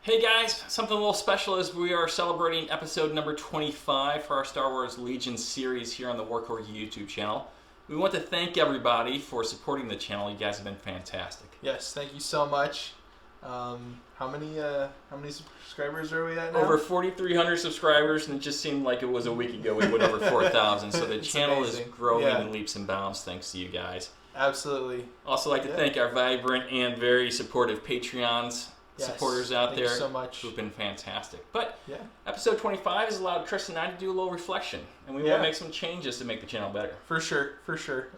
Hey guys, something a little special as we are celebrating episode number 25 for our Star Wars Legion series here on the Warcorgi YouTube channel. We want to thank everybody for supporting the channel. You guys have been fantastic. Yes, thank you so much. How many subscribers are we at now? Over 4,300 subscribers, and it just seemed like it was a week ago we went over 4,000. So the channel amazing. is growing Yeah. in leaps and bounds thanks to you guys. Absolutely. Also like to thank our vibrant and very supportive Patreons. Supporters out Thank there you so much. who've been fantastic. But Yeah. episode 25 has allowed Chris and I to do a little reflection, and we want to make some changes to make the channel better. For sure.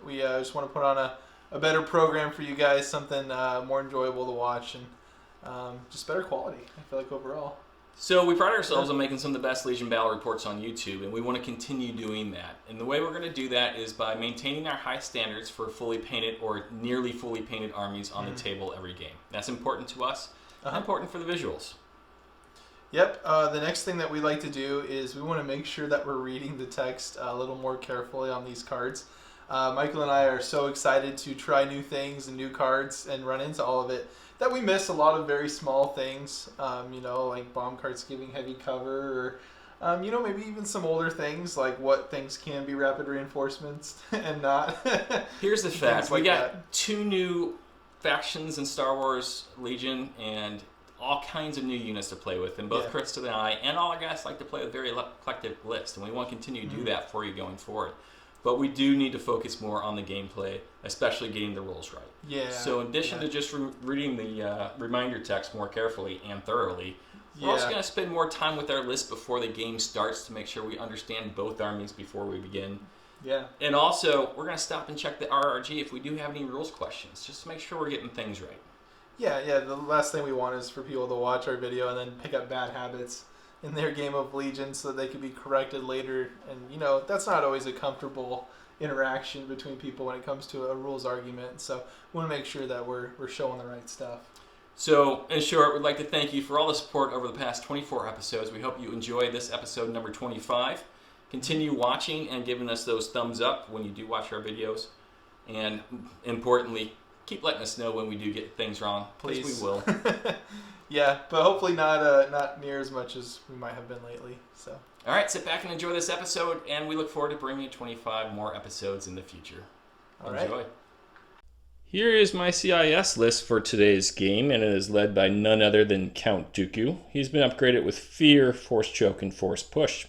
We just want to put on a better program for you guys, something more enjoyable to watch, and just better quality, I feel like, overall. So we pride ourselves on making some of the best Legion battle reports on YouTube, and we want to continue doing that. And the way we're going to do that is by maintaining our high standards for fully painted or nearly fully painted armies on the table every game. That's important to us. Important for the visuals. Yep. The next thing that we like to do is we want to make sure that we're reading the text a little more carefully on these cards. Michael and I are so excited to try new things and new cards and run into all of it that we miss a lot of very small things, like bomb cards giving heavy cover, or maybe even some older things like what things can be rapid reinforcements and not. Here's the fact. We got that. 2 new factions in Star Wars Legion and all kinds of new units to play with, and both Chris and I and all our guys like to play a very eclectic list, and we want to continue to do that for you going forward. But we do need to focus more on the gameplay, especially getting the rules right. Yeah. So in addition to just reading the reminder text more carefully and thoroughly, we're also going to spend more time with our list before the game starts to make sure we understand both armies before we begin. Yeah. And also, we're going to stop and check the RRG if we do have any rules questions, just to make sure we're getting things right. Yeah. The last thing we want is for people to watch our video and then pick up bad habits in their game of Legion so that they can be corrected later. And, that's not always a comfortable interaction between people when it comes to a rules argument. So we want to make sure that we're showing the right stuff. So, in short, we'd like to thank you for all the support over the past 24 episodes. We hope you enjoy this episode number 25. Continue watching and giving us those thumbs up when you do watch our videos. And importantly, keep letting us know when we do get things wrong. Please. We will. Yeah, but hopefully not near as much as we might have been lately. So. All right, sit back and enjoy this episode, and we look forward to bringing you 25 more episodes in the future. Enjoy. Right. Here is my CIS list for today's game, and it is led by none other than Count Dooku. He's been upgraded with Fear, Force Choke, and Force Push.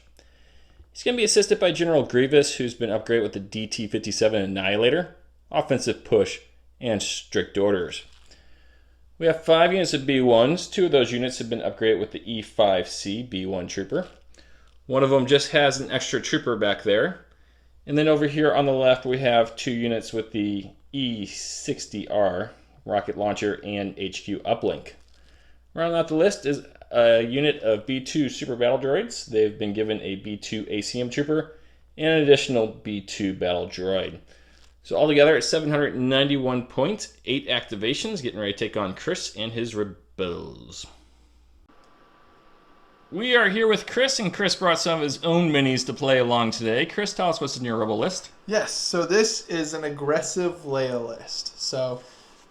He's going to be assisted by General Grievous, who's been upgraded with the DT-57 Annihilator, Offensive Push, and Strict Orders. We have 5 units of B1s. 2 of those units have been upgraded with the E5C B1 Trooper. One of them just has an extra trooper back there. And then over here on the left, we have 2 units with the E60R rocket launcher and HQ uplink. Rounding out the list is a unit of B2 super battle droids. They've been given a B2 ACM trooper and an additional B2 battle droid. So altogether it's 791 points, 8 activations, getting ready to take on Chris and his rebels. We are here with Chris, and Chris brought some of his own minis to play along today. Chris, tell us what's in your rebel list. Yes, so this is an aggressive Leia list. So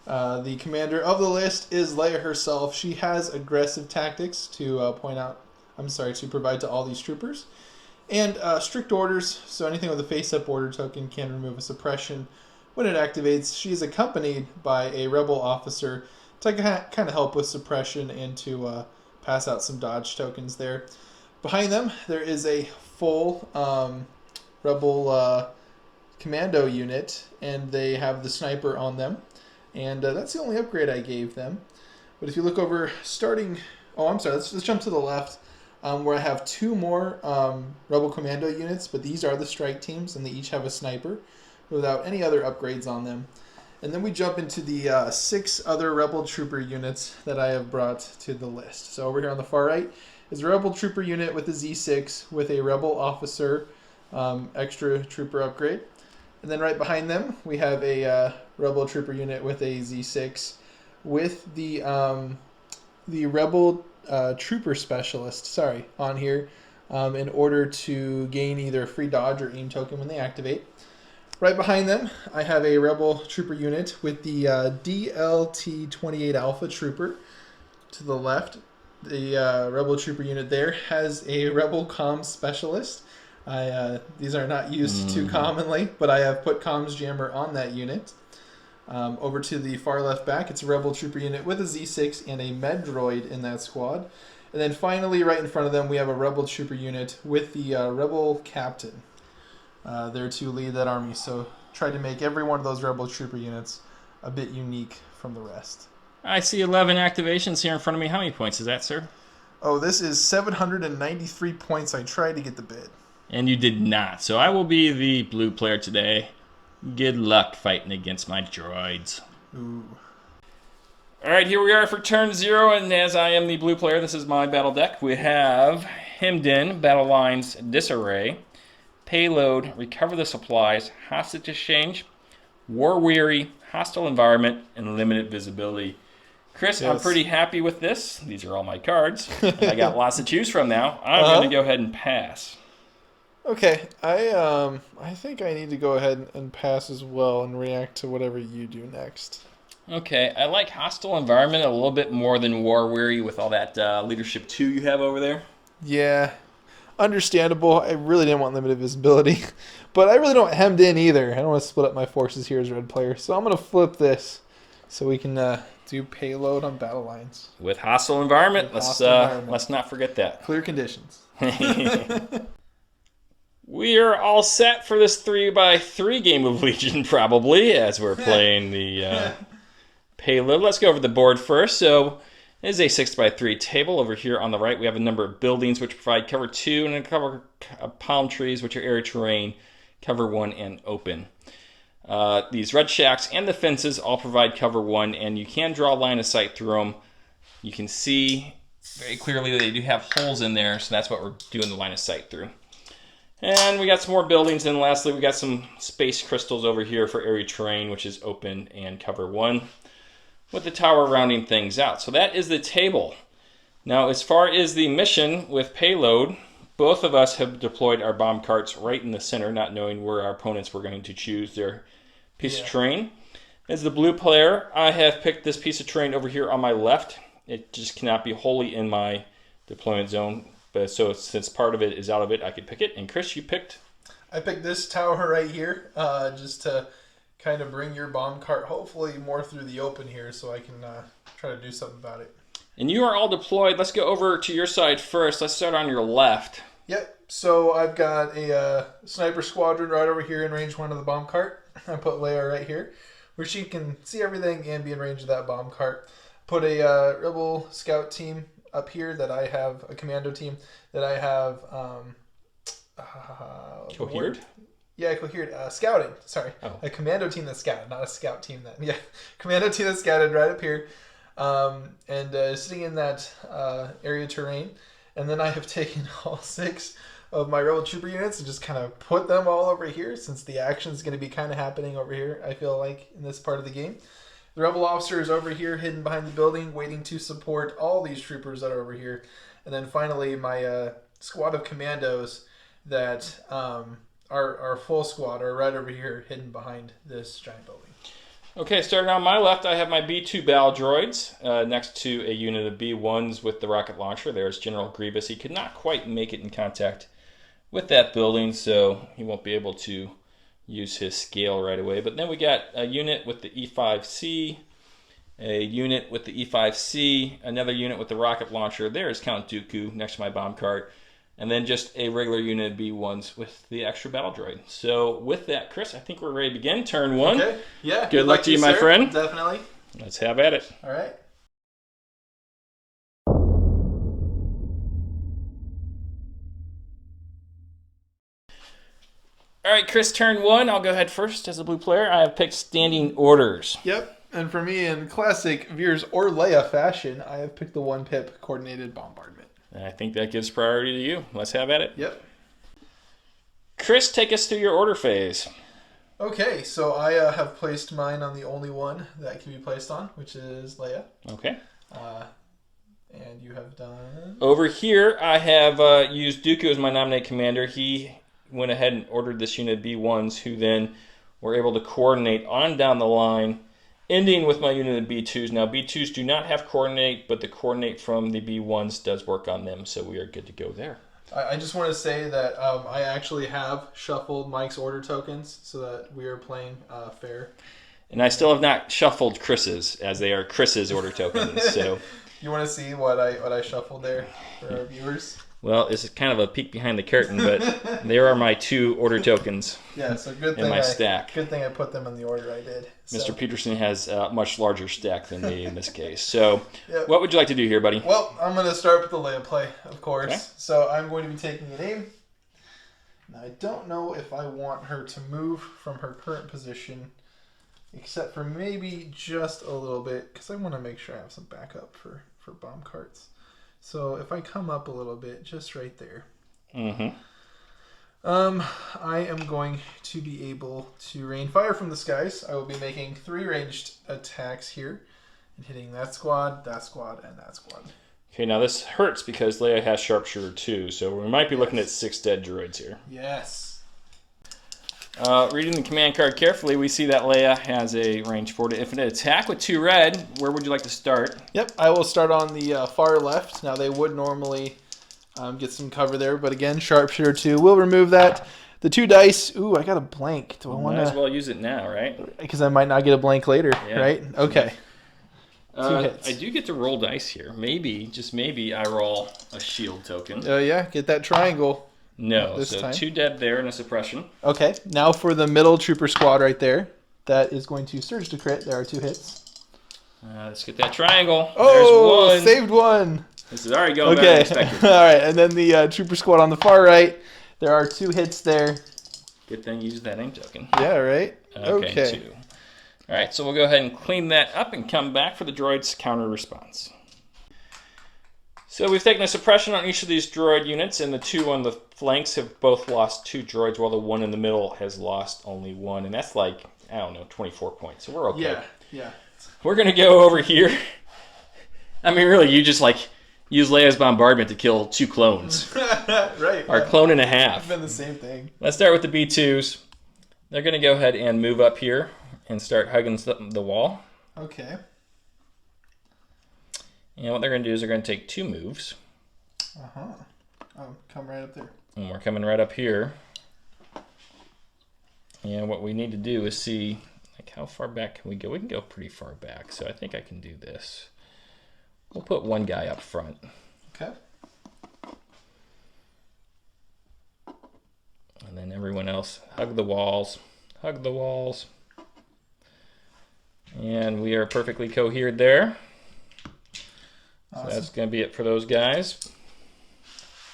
the commander of the list is Leia herself. She has aggressive tactics to provide to all these troopers. And strict orders, so anything with a face-up order token can remove a suppression when it activates. She is accompanied by a rebel officer to kind of help with suppression and to pass out some dodge tokens there. Behind them, there is a full rebel commando unit, and they have the sniper on them. And that's the only upgrade I gave them. But if you look over let's jump to the left, where I have 2 more rebel commando units, but these are the strike teams, and they each have a sniper without any other upgrades on them. And then we jump into the 6 other rebel trooper units that I have brought to the list. So over here on the far right is a rebel trooper unit with a Z6 with a rebel officer extra trooper upgrade. And then right behind them, we have a rebel trooper unit with a Z6 with the rebel trooper specialist, on here in order to gain either a free dodge or aim token when they activate. Right behind them, I have a rebel trooper unit with the DLT-28 Alpha Trooper to the left. The Rebel Trooper unit there has a Rebel Comms Specialist. These are not used too commonly, but I have put Comms Jammer on that unit. Over to the far left back, it's a Rebel Trooper unit with a Z6 and a Med Droid in that squad. And then finally, right in front of them, we have a Rebel Trooper unit with the Rebel Captain there to lead that army. So try to make every one of those Rebel Trooper units a bit unique from the rest. I see 11 activations here in front of me. How many points is that, sir? Oh, this is 793 points. I tried to get the bid. And you did not. So I will be the blue player today. Good luck fighting against my droids. Ooh. All right, here we are for turn 0, and as I am the blue player, this is my battle deck. We have Hemmed In, Battle Lines, Disarray, Payload, Recover the Supplies, Hostage Exchange, War Weary, Hostile Environment, and Limited Visibility. Chris, yes. I'm pretty happy with this. These are all my cards. I got lots to choose from now. I'm going to go ahead and pass. Okay, I think I need to go ahead and pass as well and react to whatever you do next. Okay, I like Hostile Environment a little bit more than War Weary with all that Leadership 2 you have over there. Yeah, understandable. I really didn't want limited visibility, but I really don't Hemmed In either. I don't want to split up my forces here as red player, so I'm going to flip this so we can do Payload on Battle Lines. With Hostile Environment, let's not forget that. Clear conditions. We are all set for this 3x3 game of Legion, probably, as we're playing the Payload. Let's go over the board first. So it is a 6x3 table. Over here on the right, we have a number of buildings which provide cover 2 and a cover palm trees, which are area terrain, cover 1, and open. These red shacks and the fences all provide cover 1, and you can draw a line of sight through them. You can see very clearly that they do have holes in there, so that's what we're doing the line of sight through. And we got some more buildings, and lastly we got some space crystals over here for area terrain, which is open and cover 1, with the tower rounding things out. So that is the table. Now as far as the mission with Payload, both of us have deployed our bomb carts right in the center, not knowing where our opponents were going to choose their piece of terrain. As the blue player, I have picked this piece of terrain over here on my left. It just cannot be wholly in my deployment zone. So since part of it is out of it, I could pick it. And Chris, you picked? I picked this tower right here, just to kind of bring your bomb cart hopefully more through the open here so I can try to do something about it. And you are all deployed. Let's go over to your side first. Let's start on your left. Yep. So I've got a sniper squadron right over here in range 1 of the bomb cart. I put Leia right here, where she can see everything and be in range of that bomb cart. Put a rebel scout team up here that I have, a commando team that I have cohered? Yeah, cohered. Scouted. Sorry. Oh. A commando team that scouted, not a scout team that. Yeah. Commando team that scouted right up here. And sitting in that area terrain. And then I have taken all 6 of my Rebel Trooper units and just kind of put them all over here, since the action is going to be kind of happening over here, I feel like, in this part of the game. The Rebel officer is over here, hidden behind the building, waiting to support all these troopers that are over here. And then finally, my squad of commandos that are full squad are right over here, hidden behind this giant building. Okay, starting on my left, I have my B2 battle droids next to a unit of B1s with the rocket launcher. There's General Grievous. He could not quite make it in contact with that building, so he won't be able to use his scale right away. But then we got a unit with the E5C, a unit with the E5C, another unit with the rocket launcher. There's Count Dooku next to my bomb cart, and then just a regular unit of B1s with the extra battle droid. So with that, Chris, I think we're ready to begin. Turn 1. Okay. Yeah. Good luck to you, my friend. Definitely. Let's have at it. All right. All right, Chris, turn 1. I'll go ahead first as a blue player. I have picked standing orders. Yep. And for me, in classic Veers or Leia fashion, I have picked the 1-pip coordinated bombardment. I think that gives priority to you. Let's have at it. Yep. Chris, take us through your order phase. Okay, so I have placed mine on the only one that can be placed on, which is Leia. Okay. And you have done... Over here, I have used Dooku as my nominated commander. He went ahead and ordered this unit of B1s, who then were able to coordinate on down the line ending with my unit of B2s. Now, B2s do not have coordinate, but the coordinate from the B1s does work on them, so we are good to go there. I just want to say that I actually have shuffled Mike's order tokens so that we are playing fair. And I still have not shuffled Chris's, as they are Chris's order tokens. So, you want to see what I shuffled there for our viewers? Well, it's kind of a peek behind the curtain, but there are my 2 order tokens. Yeah, so good thing in my stack. Good thing I put them in the order I did. So. Mr. Peterson has a much larger stack than me in this case. So, What would you like to do here, buddy? Well, I'm going to start with the Leia play, of course. Okay. So I'm going to be taking an aim. Now, I don't know if I want her to move from her current position, except for maybe just a little bit, because I want to make sure I have some backup for bomb carts. So if I come up a little bit, just right there, I am going to be able to rain fire from the skies. I will be making 3 ranged attacks here and hitting that squad, and that squad. Okay, now this hurts because Leia has sharpshooter too, so we might be looking at 6 dead droids here. Yes. Reading the command card carefully, we see that Leia has a range 4 to infinite attack with 2 red. Where would you like to start? Yep, I will start on the far left. Now, they would normally get some cover there, but again, sharpshooter 2 will remove that. The 2 dice, ooh, I got a blank. Do I want to? Might as well use it now, right? Because I might not get a blank later, right? Okay. 2 hits. I do get to roll dice here. Maybe, just maybe, I roll a shield token. Yeah, get that triangle. No, so time. 2 dead there and a suppression. Okay, now for the middle trooper squad right there. That is going to surge to crit. There are 2 hits. Let's get that triangle. Oh, there's 1. Saved 1. This is already going better than expected. All right, and then the trooper squad on the far right. There are 2 hits there. Good thing you used that aim token. Yeah, right? Okay. 2. All right, so we'll go ahead and clean that up and come back for the droid's counter response. So we've taken a suppression on each of these droid units, and the 2 on the flanks have both lost 2 droids, while the 1 in the middle has lost only 1. And that's like, I don't know, 24 points. So we're okay. Yeah. We're going to go over here. I mean, really, you just use Leia's bombardment to kill 2 clones. Right. Or clone and a half. It's been the same thing. Let's start with the B2s. They're going to go ahead and move up here and start hugging the wall. Okay. And what they're going to do is they're going to take 2 moves. Oh, come right up there. And we're coming right up here. And what we need to do is see, how far back can we go? We can go pretty far back, so I think I can do this. We'll put 1 guy up front. Okay. And then everyone else, hug the walls. Hug the walls. And we are perfectly cohered there. Awesome. So that's going to be it for those guys.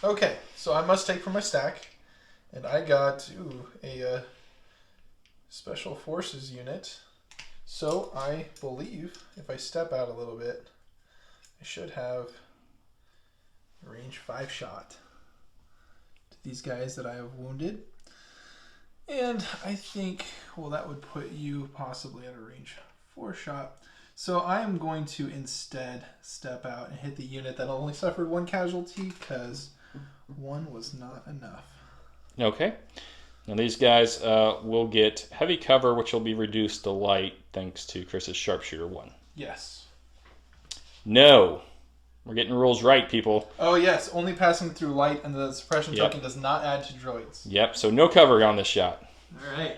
Okay, so I must take from my stack. And I got a Special Forces unit. So I believe if I step out a little bit, I should have a range 5 shot to these guys that I have wounded. And I think, well, that would put you possibly at a range 4 shot. So I am going to instead step out and hit the unit that only suffered 1 casualty because 1 was not enough. Okay. Now these guys will get heavy cover, which will be reduced to light thanks to Chris's sharpshooter 1. Yes. No. We're getting rules right, people. Oh, yes. Only passing through light, and the suppression token does not add to droids. Yep. So no cover on this shot. All right.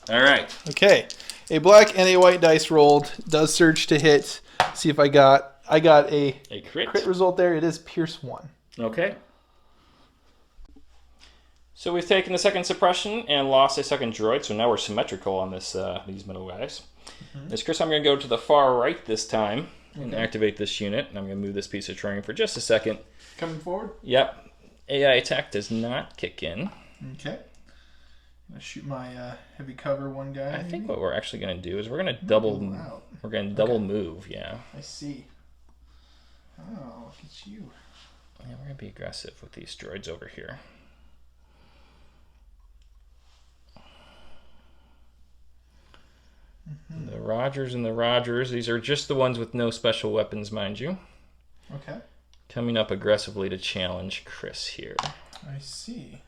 All right. Okay. A black and a white dice rolled. Does surge to hit. See if I got a crit result there. It is Pierce 1. Okay. So we've taken the second suppression and lost a second droid, so now we're symmetrical on this these middle guys. As Chris, I'm going to go to the far right this time and activate this unit. And I'm going to move this piece of terrain for just a second. Coming forward? Yep. AI attack does not kick in. Okay. I'm going to shoot my heavy cover 1 guy. I think what we're actually going to do is we're going to double move, yeah. I see. Oh, look at you. Yeah, we're going to be aggressive with these droids over here. The Rogers and the Rogers. These are just the ones with no special weapons, mind you. Okay. Coming up aggressively to challenge Chris here. I see.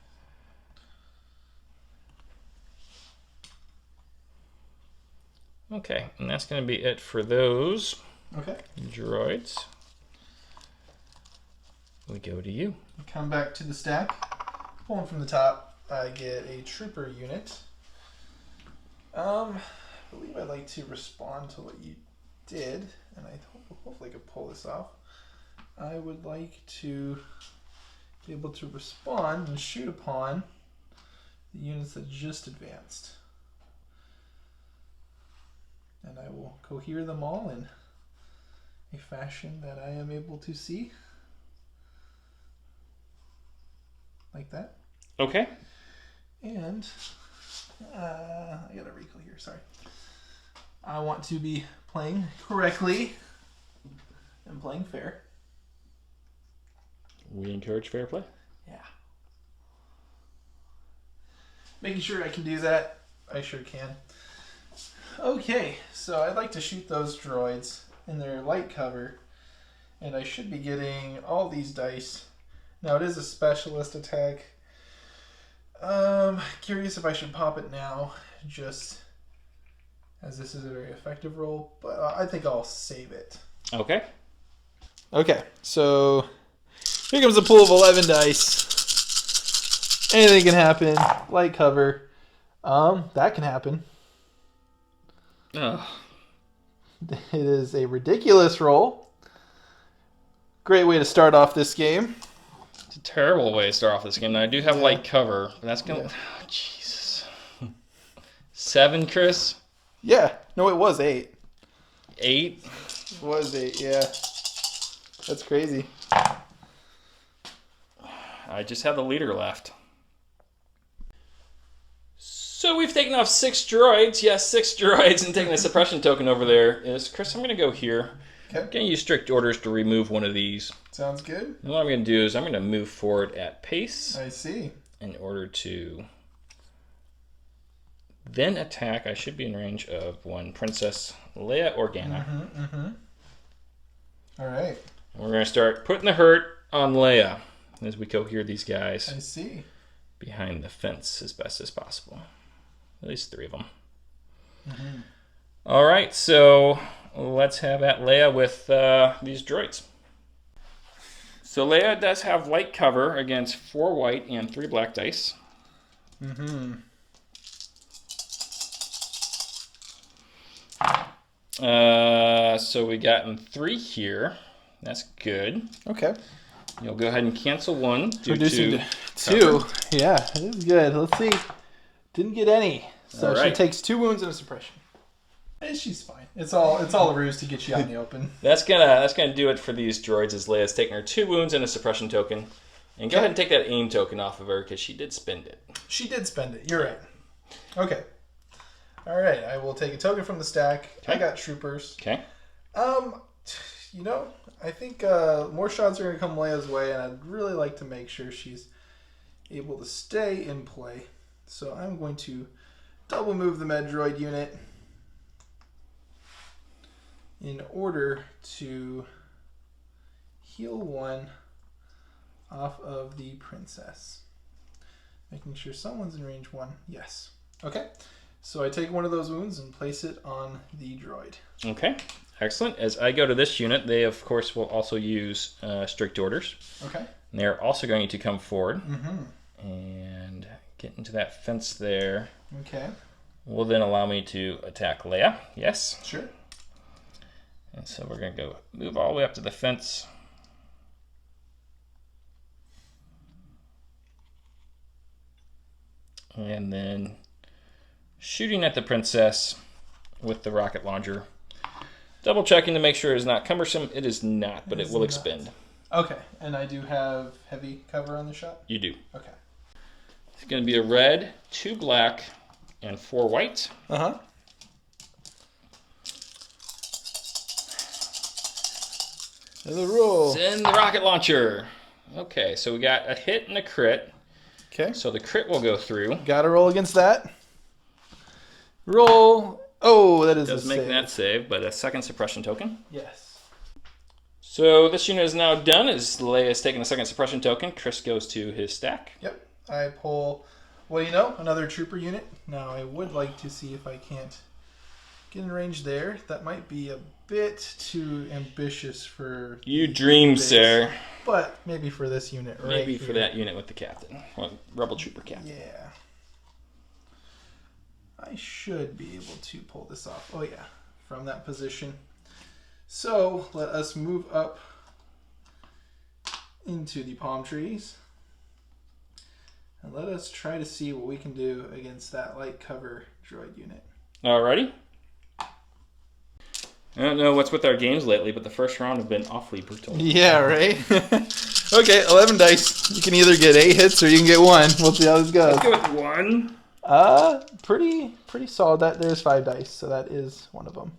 Okay, and that's going to be it for those droids. We go to you. Come back to the stack. Pulling from the top, I get a trooper unit. I believe I'd like to respond to what you did, and I hopefully could pull this off. I would like to be able to respond and shoot upon the units that just advanced. And I will cohere them all in a fashion that I am able to see. Like that. Okay. And I got a recoil here, sorry. I want to be playing correctly and playing fair. We encourage fair play. Yeah. Making sure I can do that. I sure can. Okay, so I'd like to shoot those droids in their light cover, and I should be getting all these dice. Now it is a specialist attack. Curious if I should pop it now, just as this is a very effective roll, but I think I'll save it. Okay. Okay, so here comes a pool of 11 dice. Anything can happen. Light cover. That can happen. Ugh. It is a ridiculous roll. Great way to start off this game. It's a terrible way to start off this game. Now, I do have light cover, but that's going to... Oh, Jesus. 7, Chris? Yeah. No, it was 8. 8? It was 8, yeah. That's crazy. I just have the leader left. So we've taken off 6 droids. Yes, 6 droids, and taking a suppression token over there. Chris, I'm going to go here. Okay. I'm going to use strict orders to remove one of these. Sounds good. And what I'm going to do is I'm going to move forward at pace. I see. In order to then attack. I should be in range of one Princess Leia Organa. All right. And we're going to start putting the hurt on Leia as we cohere these guys. I see. Behind the fence as best as possible. At least 3 of them. All right, so let's have at Leia with these droids. So Leia does have light cover against 4 white and 3 black dice. So we gotten 3 here. That's good. Okay. You'll go ahead and cancel 1. Reducing to 2. Yeah, it is good. Let's see. Didn't get any. So she takes 2 wounds and a suppression. She's fine. It's all a ruse to get you out in the open. That's gonna do it for these droids. As Leia's taking her 2 wounds and a suppression token, and go ahead and take that aim token off of her because she did spend it. She did spend it. You're right. Okay. All right. I will take a token from the stack. Okay. I got troopers. Okay. You know, I think more shots are gonna come Leia's way, and I'd really like to make sure she's able to stay in play. So I'm going to double move the med droid unit in order to heal 1 off of the princess. Making sure someone's in range 1. Yes. Okay. So I take one of those wounds and place it on the droid. Okay. Excellent. As I go to this unit, they of course will also use strict orders. Okay. And they're also going to come forward and get into that fence there. Okay. Will then allow me to attack Leia. Yes. Sure. And so we're going to go move all the way up to the fence. And then shooting at the princess with the rocket launcher. Double checking to make sure it's not cumbersome. It is not, but it will expend. Okay. And I do have heavy cover on the shot? You do. Okay. It's going to be a red, 2 black, and 4 white. There's a roll. Send the rocket launcher. Okay, so we got a hit and a crit. Okay. So the crit will go through. Got to roll against that. Roll. Oh, that is Does a make save. that save, but a second suppression token. Yes. So this unit is now done. As Leia's taking a second suppression token, Chris goes to his stack. Yep. I pull, well, you know, another trooper unit. Now, I would like to see if I can't get in range there. That might be a bit too ambitious for you dream, sir. But maybe for this unit, right? Maybe for that unit with the captain, well, Rebel Trooper captain. Yeah. I should be able to pull this off. Oh yeah, from that position. So let us move up into the palm trees. And let us try to see what we can do against that light cover droid unit. Alrighty. I don't know what's with our games lately, but the first round have been awfully brutal. Yeah, right? Okay, 11 dice. You can either get 8 hits or you can get 1. We'll see how this goes. Let's go with 1. Pretty solid. There's 5 dice, so that is one of them.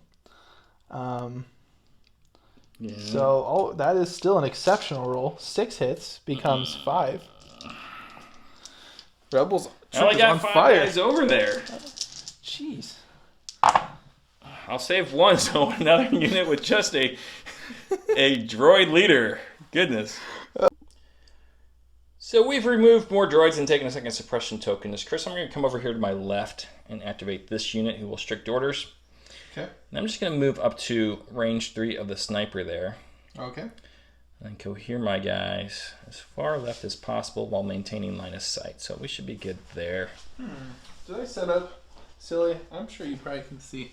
Yeah. So, that is still an exceptional roll. 6 hits becomes 5. Rebels I got on 5 fire. guys over there. Jeez. I'll save 1, so another unit with just a droid leader. Goodness. So we've removed more droids and taken a second suppression token. As Chris, I'm going to come over here to my left and activate this unit who will strict orders. Okay. And I'm just going to move up to range 3 of the sniper there. Okay. And cohere my guys as far left as possible while maintaining line of sight. So we should be good there. Did I set up silly? I'm sure you probably can see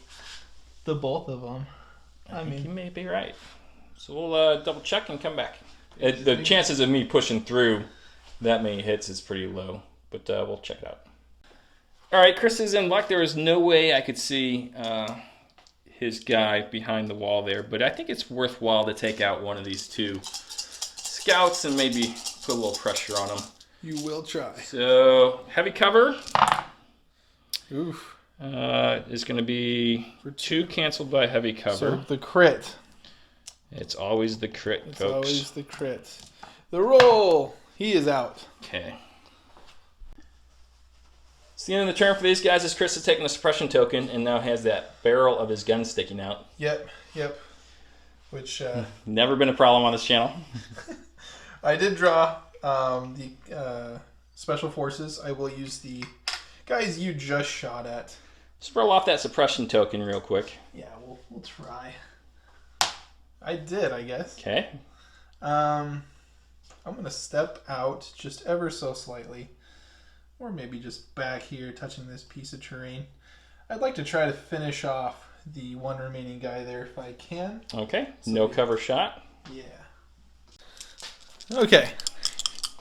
the both of them. I think you may be right. So we'll double check and come back. The chances of me pushing through that many hits is pretty low, but we'll check it out. All right, Chris is in luck. There was no way I could see his guy behind the wall there, but I think it's worthwhile to take out one of these 2 scouts and maybe put a little pressure on him. You will try. So heavy cover. Oof. Is going to be 2 canceled by heavy cover. So the crit. It's always the crit, It's folks. always the crit. The roll. He is out. Okay. It's the end of the turn for these guys as Chris has taken the suppression token and now has that barrel of his gun sticking out. Yep. Which never been a problem on this channel. I did draw the special forces. I will use the guys you just shot at. Just roll off that suppression token real quick. Yeah, we'll try. I did, I guess. Okay. I'm going to step out just ever so slightly. Or maybe just back here, touching this piece of terrain. I'd like to try to finish off the one remaining guy there if I can. Okay. So no cover shot. Yeah. Okay.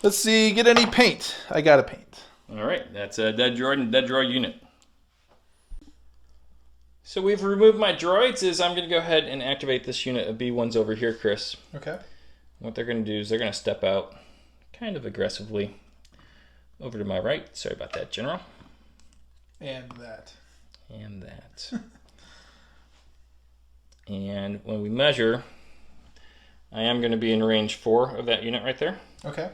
Let's see. Get any paint. I got a paint. All right. That's a dead droid and dead droid unit. So we've removed my droids. I'm going to go ahead and activate this unit of B1s over here, Chris. Okay. What they're going to do is they're going to step out kind of aggressively over to my right. Sorry about that, General. And that. And that. And when we measure, I am going to be in range 4 of that unit right there. Okay.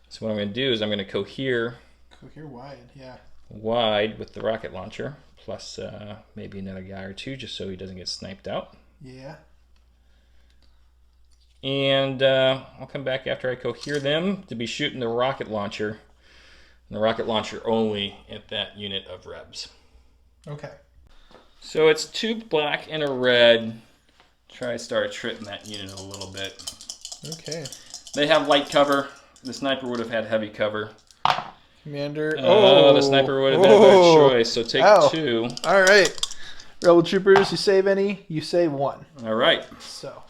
So what I'm going to do is I'm going to cohere wide, yeah. Wide with the rocket launcher, plus maybe another guy or 2 just so he doesn't get sniped out. Yeah. And I'll come back after I cohere them to be shooting the rocket launcher. And the rocket launcher only at that unit of Rebs. Okay. So it's 2 black and a red. Try to start tripping that unit a little bit. Okay. They have light cover. The sniper would have had heavy cover. Commander. The sniper would have been a better choice. So take 2. All right. Rebel troopers, you save any, you save 1. All right. So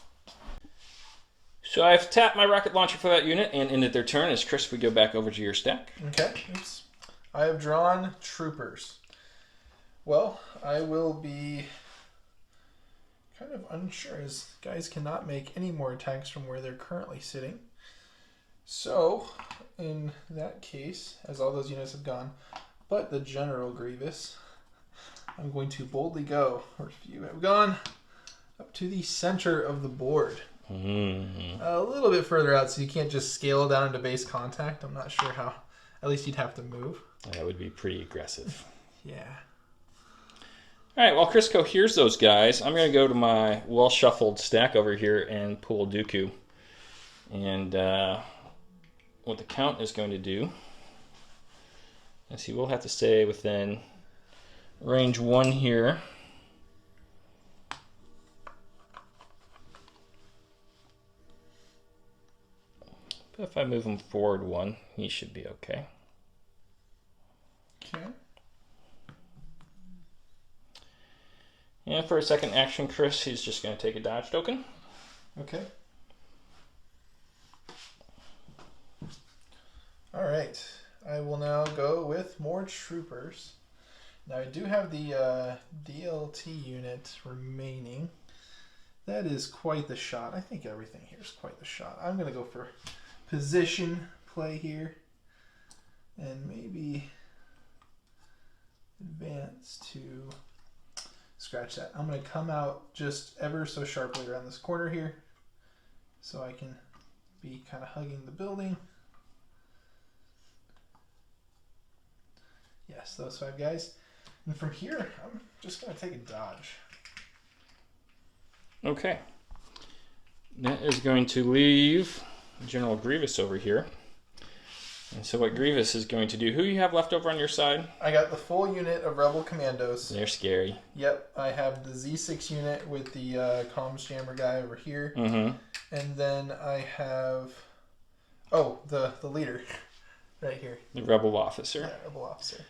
I've tapped my rocket launcher for that unit and ended their turn. As Chris, we go back over to your stack. Okay. Oops. I have drawn troopers. Well, I will be kind of unsure as guys cannot make any more attacks from where they're currently sitting. So, in that case, as all those units have gone, but the General Grievous, I'm going to boldly go, or if you have gone, up to the center of the board. Mm-hmm. A little bit further out, so you can't just scale down into base contact. I'm not sure how. At least you'd have to move. That would be pretty aggressive. Yeah. All right, while Chris coheres those guys, I'm going to go to my well-shuffled stack over here and pull Dooku. And what the count is going to do is he will have to stay within range 1 here. So if I move him forward 1, he should be okay. Okay. And for a second action, Chris, he's just going to take a dodge token. Okay. All right. I will now go with more troopers. Now I do have the DLT unit remaining. That is quite the shot. I think everything here is quite the shot. I'm going to go for position play here. And maybe advance to scratch that. I'm going to come out just ever so sharply around this corner here so I can be kind of hugging the building. Yes, those 5 guys. And from here, I'm just going to take a dodge. Okay. That is going to leave General Grievous over here. And so what Grievous is going to do, who you have left over on your side? I got the full unit of Rebel Commandos. They're scary. Yep, I have the Z6 unit with the comms jammer guy over here. Mm-hmm. And then I have, the leader right here. The Rebel officer. Yeah, Rebel officer.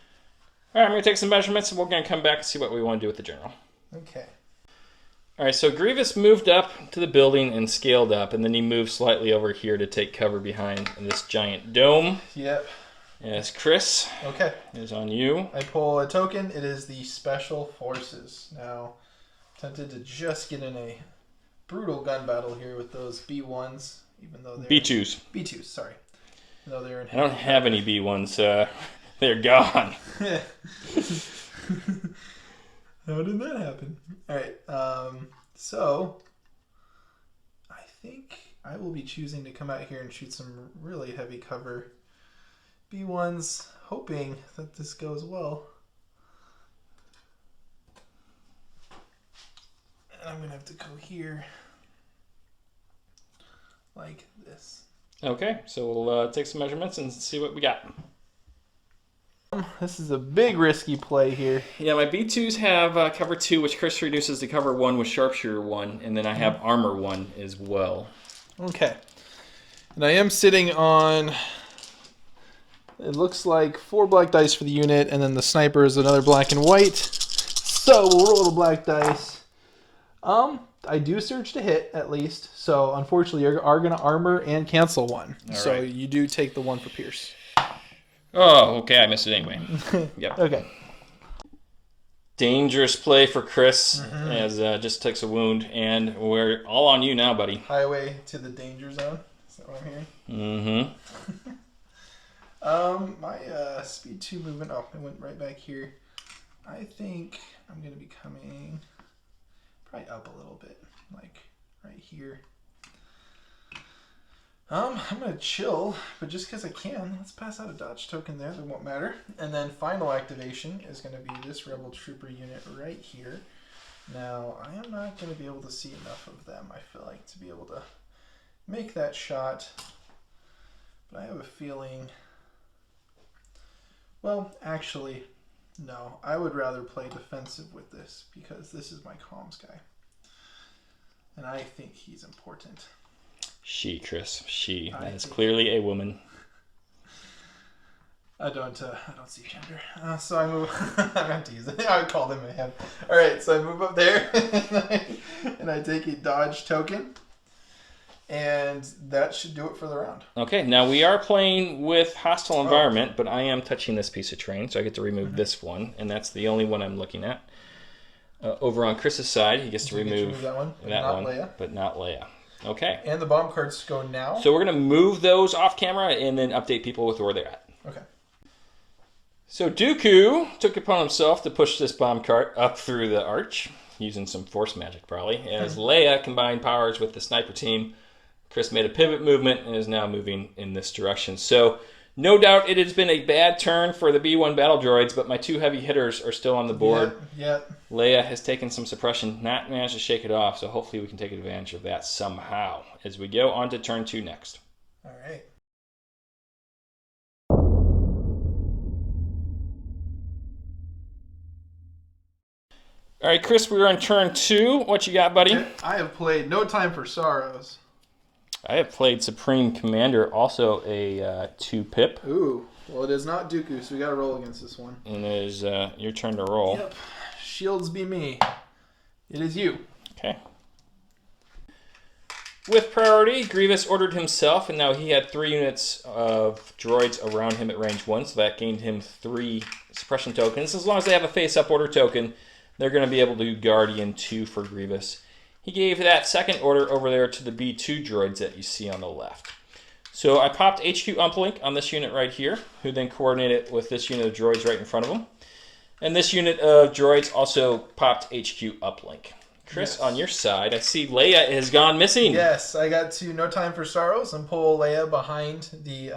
All right, I'm going to take some measurements, and we're going to come back and see what we want to do with the general. Okay. All right, so Grievous moved up to the building and scaled up, and then he moved slightly over here to take cover behind this giant dome. Yep. As Chris is on you. I pull a token. It is the Special Forces. Now, tempted to just get in a brutal gun battle here with those B1s, even though they're... B2s. B2s, sorry. Even though they're in... I don't have any B1s. They're gone. How did that happen? All right. So I think I will be choosing to come out here and shoot some really heavy cover B1s, hoping that this goes well. And I'm going to have to go here like this. Okay, so we'll take some measurements and see what we got. This is a big risky play here. Yeah, my B2s have cover 2, which Chris reduces to cover 1 with sharpshooter 1, and then I have armor 1 as well. Okay. And I am sitting on, it looks like 4 black dice for the unit, and then the sniper is another black and white. So we'll roll the black dice. I do surge to hit, at least. So unfortunately, you are going to armor and cancel 1. All so right. you do take the 1 for Pierce. Oh, okay, I missed it anyway. Yep. Okay. Dangerous play for Chris, as just takes a wound, and we're all on you now, buddy. Highway to the danger zone. Is that what I'm hearing? Mm-hmm. My speed 2 movement, it went right back here. I think I'm going to be coming probably up a little bit, like right here. I'm going to chill, but just because I can, let's pass out a dodge token there. That won't matter. And then final activation is going to be this Rebel Trooper unit right here. Now, I am not going to be able to see enough of them, I feel like, to be able to make that shot. But I have a feeling... Well, actually, no. I would rather play defensive with this because this is my comms guy. And I think he's important. She, Chris. She. That is clearly a woman. I don't see gender. So I move... I'm going to use it. I called him a him. All right, so I move up there, and I take a dodge token. And that should do it for the round. Okay, now we are playing with hostile environment, but I am touching this piece of terrain, so I get to remove this one, and that's the only one I'm looking at. Over on Chris's side, he gets to remove that one, Leia. But not Leia. Okay. And the bomb cards go now. So we're going to move those off camera and then update people with where they're at. Okay. So Dooku took it upon himself to push this bomb cart up through the arch, using some force magic probably, as Leia combined powers with the sniper team. Chris made a pivot movement and is now moving in this direction. So no doubt it has been a bad turn for the B1 battle droids, but my 2 heavy hitters are still on the board. Yep. Leia has taken some suppression, not managed to shake it off, so hopefully we can take advantage of that somehow as we go on to turn 2 next. All right. All right, Chris, we're on turn 2. What you got, buddy? I have played No Time for Sorrows. I have played Supreme Commander, also a 2-pip. Ooh. Well, it is not Dooku, so we got to roll against this one. And it is your turn to roll. Yep. Shields be me. It is you. Okay. With priority, Grievous ordered himself, and now he had 3 units of droids around him at range 1, so that gained him 3 suppression tokens. As long as they have a face-up order token, they're going to be able to Guardian 2 for Grievous. He gave that second order over there to the B2 droids that you see on the left. So I popped HQ Uplink on this unit right here, who then coordinated with this unit of droids right in front of him. And this unit of droids also popped HQ Uplink. Chris, on your side, I see Leia has gone missing. Yes, I got to No Time for Sorrows and pull Leia behind the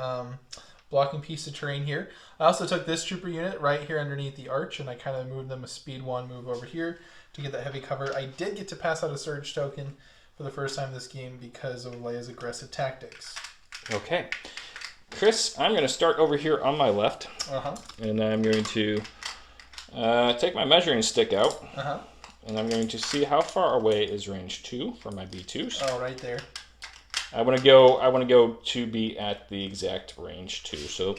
blocking piece of terrain here. I also took this trooper unit right here underneath the arch, and I kind of moved them a speed 1 move over here to get that heavy cover. I did get to pass out a surge token for the first time this game because of Leia's aggressive tactics. Okay. Chris, I'm going to start over here on my left. And I'm going to take my measuring stick out. And I'm going to see how far away is range 2 for my B2s. Oh, right there. I want to go to be at the exact range 2. So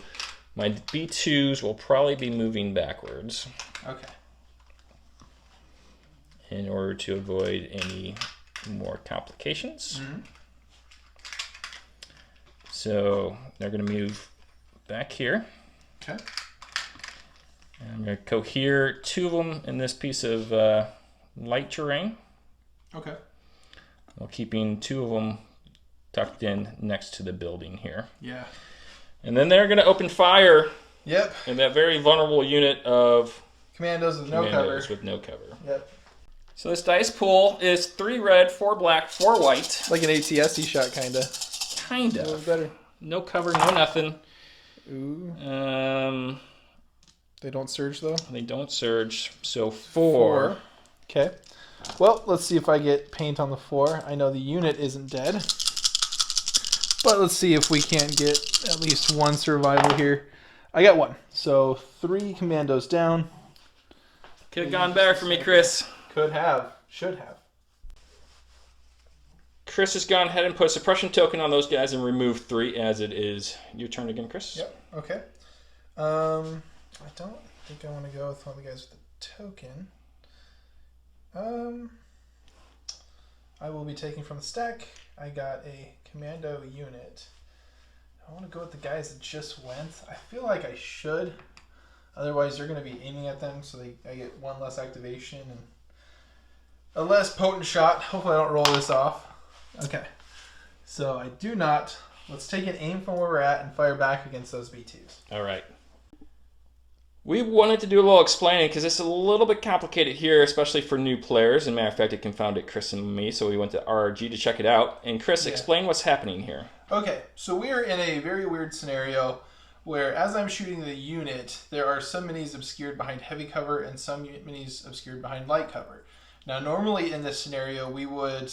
my B2s will probably be moving backwards. Okay. In order to avoid any more complications. So they're going to move back here. Okay. And I'm going to cohere 2 of them in this piece of light terrain. Okay. While keeping 2 of them tucked in next to the building here. Yeah. And then they're going to open fire. Yep. In that very vulnerable unit of Commandos with no cover. Yep. So this dice pool is 3 red, 4 black, 4 white. Like an ATSE shot, kind of. Kind A little of. better. No cover, no nothing. Ooh. They don't surge, though? They don't surge. So 4. Okay. Well, let's see if I get paint on the 4. I know the unit isn't dead. But let's see if we can't get at least 1 survival here. I got 1. So 3 commandos down. Could have gone better for me, Chris. Could have. Should have. Chris has gone ahead and put a suppression token on those guys and removed 3 as it is. Your turn again, Chris. Yep. Okay. I don't think I want to go with one of the guys with the token. I will be taking from the stack. I got a commando unit. I want to go with the guys that just went. I feel like I should. Otherwise, they're going to be aiming at them, so I get 1 less activation and a less potent shot. Hopefully, I don't roll this off. Okay. So I do not. Let's take an aim from where we're at and fire back against those B2s. All right. We wanted to do a little explaining because it's a little bit complicated here, especially for new players. As a matter of fact, it confounded Chris and me, so we went to RRG to check it out. And Chris, explain what's happening here. Okay, so we are in a very weird scenario where as I'm shooting the unit, there are some minis obscured behind heavy cover and some minis obscured behind light cover. Now, normally in this scenario, we would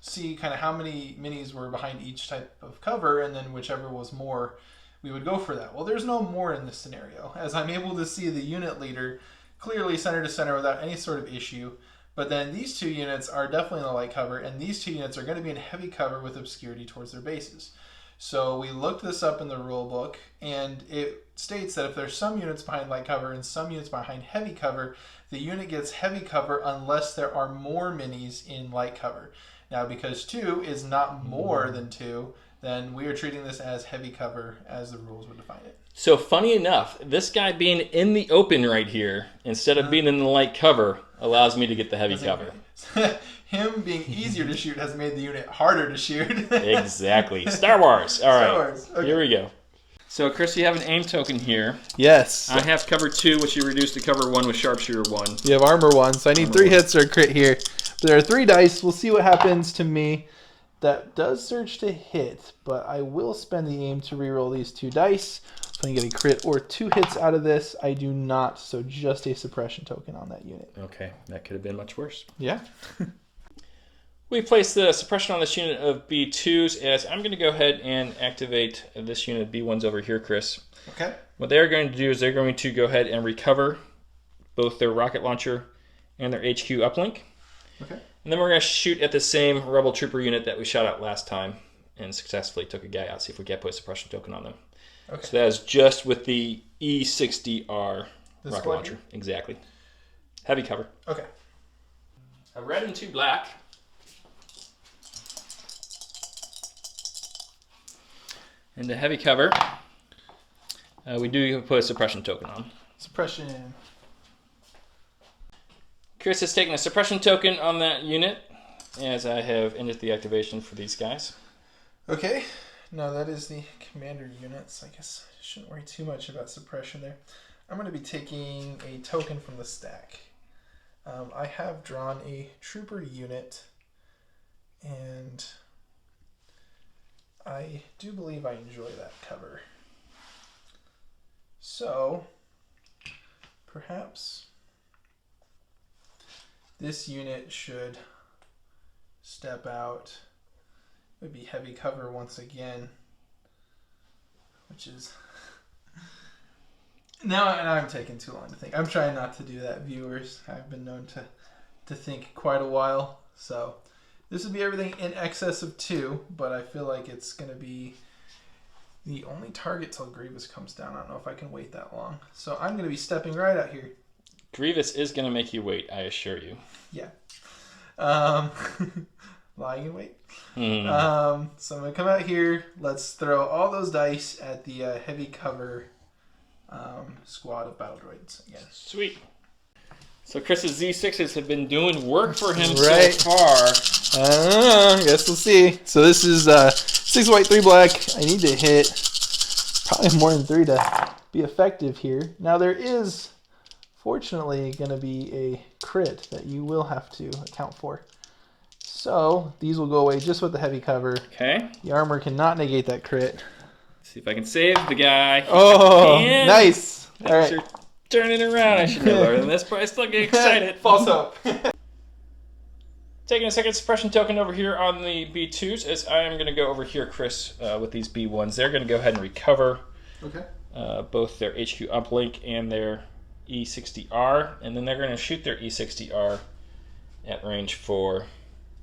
see kind of how many minis were behind each type of cover, and then whichever was more, we would go for that. Well, there's no more in this scenario, as I'm able to see the unit leader clearly center to center without any sort of issue. But then these 2 units are definitely in the light cover, and these 2 units are going to be in heavy cover with obscurity towards their bases. So we looked this up in the rule book, and it states that if there's some units behind light cover and some units behind heavy cover, the unit gets heavy cover unless there are more minis in light cover. Now, because 2 is not more than 2, then we are treating this as heavy cover as the rules would define it. So funny enough, this guy being in the open right here, instead of being in the light cover, allows me to get the heavy cover. Him being easier to shoot has made the unit harder to shoot. Exactly. Star Wars. All right. Star Wars. Okay. Here we go. So, Chris, you have an aim token here. Yes. I have cover 2, which you reduced to cover 1 with sharpshooter 1. You have armor 1, so I need 3 hits or a crit here. But there are 3 dice. We'll see what happens to me. That does surge to hit, but I will spend the aim to reroll these 2 dice. So I can get a crit or 2 hits out of this. I do not, so just a suppression token on that unit. Okay, that could have been much worse. Yeah. We place the suppression on this unit of B2s as I'm going to go ahead and activate this unit of B1s over here, Chris. Okay. What they're going to do is they're going to go ahead and recover both their rocket launcher and their HQ uplink. Okay. And then we're going to shoot at the same Rebel Trooper unit that we shot at last time and successfully took a guy out. See if we can't put a suppression token on them. Okay. So that is just with the E60R rocket launcher. Exactly. Heavy cover. Okay. A red and 2 black. And the heavy cover, we do put a suppression token on. Suppression. Chris has taken a suppression token on that unit, as I have ended the activation for these guys. Okay. No, that is the commander units. I guess I shouldn't worry too much about suppression there. I'm going to be taking a token from the stack. I have drawn a trooper unit, and I do believe I enjoy that cover. So, perhaps this unit should step out. It would be heavy cover once again, which is... Now I'm taking too long to think. I'm trying not to do that, viewers. I've been known to think quite a while. So this would be everything in excess of 2, but I feel like it's going to be the only target till Grievous comes down. I don't know if I can wait that long. So I'm going to be stepping right out here. Grievous is going to make you wait, I assure you. Yeah. Lying in wait. So I'm going to come out here. Let's throw all those dice at the heavy cover squad of battle droids again. Sweet. So Chris's Z6s have been doing work for him so far. I guess we'll see. So this is 6 white, 3 black. I need to hit probably more than 3 to be effective here. Now there is, fortunately, going to be a crit that you will have to account for. So these will go away just with the heavy cover. Okay. The armor cannot negate that crit. See if I can save the guy. Oh, nice. All right. You're turning around. I should know better than this, but I still get excited. False hope. Taking a second suppression token over here on the B2s, as I am going to go over here, Chris, with these B1s. They're going to go ahead and recover both their HQ uplink and their E60R, and then they're going to shoot their E60R at range 4.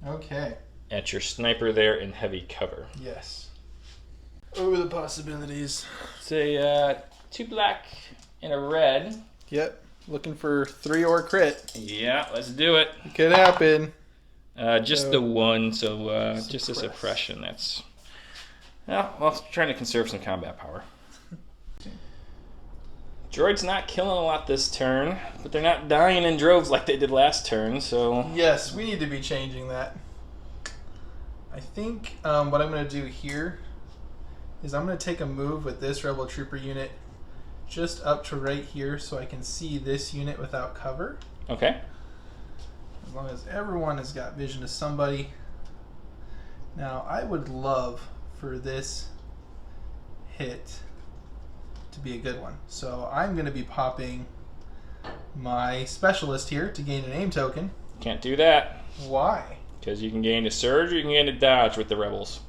Okay. At your sniper there in heavy cover. Yes. Oh, the possibilities. It's a 2 black and a red. Yep. Looking for 3 or crit. Yeah, let's do it. It could happen. Just the 1, so just a suppression. That's... well, trying to conserve some combat power. Droid's not killing a lot this turn, but they're not dying in droves like they did last turn, so... Yes, we need to be changing that. I think what I'm going to do here is I'm going to take a move with this Rebel Trooper unit just up to right here so I can see this unit without cover. Okay. As long as everyone has got vision of somebody. Now, I would love for this hit to be a good one. So I'm going to be popping my specialist here to gain an aim token. Can't do that. Why? Because you can gain a surge or you can gain a dodge with the rebels.